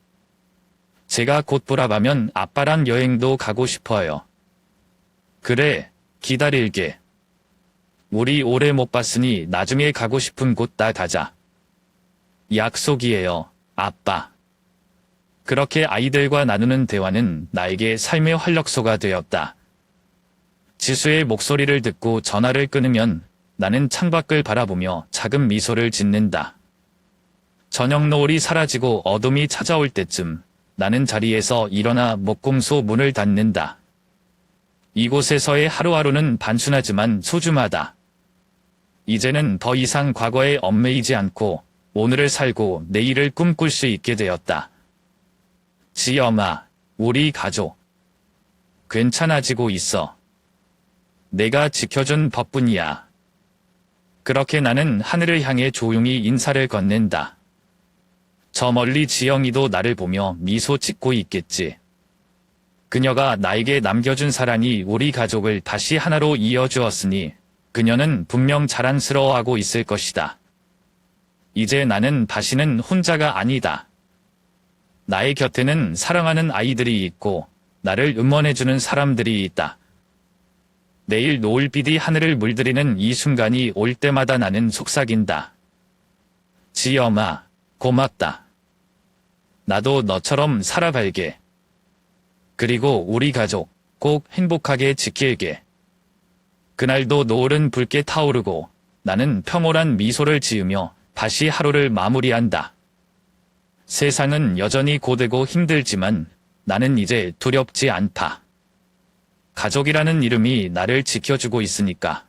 제가 곧 돌아가면 아빠랑 여행도 가고 싶어요. 그래, 기다릴게. 우리 오래 못 봤으니 나중에 가고 싶은 곳 다 가자. 약속이에요, 아빠. 그렇게 아이들과 나누는 대화는 나에게 삶의 활력소가 되었다. 지수의 목소리를 듣고 전화를 끊으면 나는 창밖을 바라보며 작은 미소를 짓는다. 저녁 노을이 사라지고 어둠이 찾아올 때쯤 나는 자리에서 일어나 목공소 문을 닫는다. 이곳에서의 하루하루는 단순하지만 소중하다. 이제는 더 이상 과거에 얽매이지 않고 오늘을 살고 내일을 꿈꿀 수 있게 되었다. 지엄아, 우리 가족. 괜찮아지고 있어. 내가 지켜준 덕분이야. 그렇게 나는 하늘을 향해 조용히 인사를 건넨다. 저 멀리 지영이도 나를 보며 미소 짓고 있겠지. 그녀가 나에게 남겨준 사랑이 우리 가족을 다시 하나로 이어주었으니 그녀는 분명 자랑스러워하고 있을 것이다. 이제 나는 다시는 혼자가 아니다. 나의 곁에는 사랑하는 아이들이 있고 나를 응원해주는 사람들이 있다. 내일 노을빛이 하늘을 물들이는 이 순간이 올 때마다 나는 속삭인다. 지엄아, 고맙다. 나도 너처럼 살아갈게. 그리고 우리 가족 꼭 행복하게 지킬게. 그날도 노을은 붉게 타오르고 나는 평온한 미소를 지으며 다시 하루를 마무리한다. 세상은 여전히 고되고 힘들지만 나는 이제 두렵지 않다. 가족이라는 이름이 나를 지켜주고 있으니까.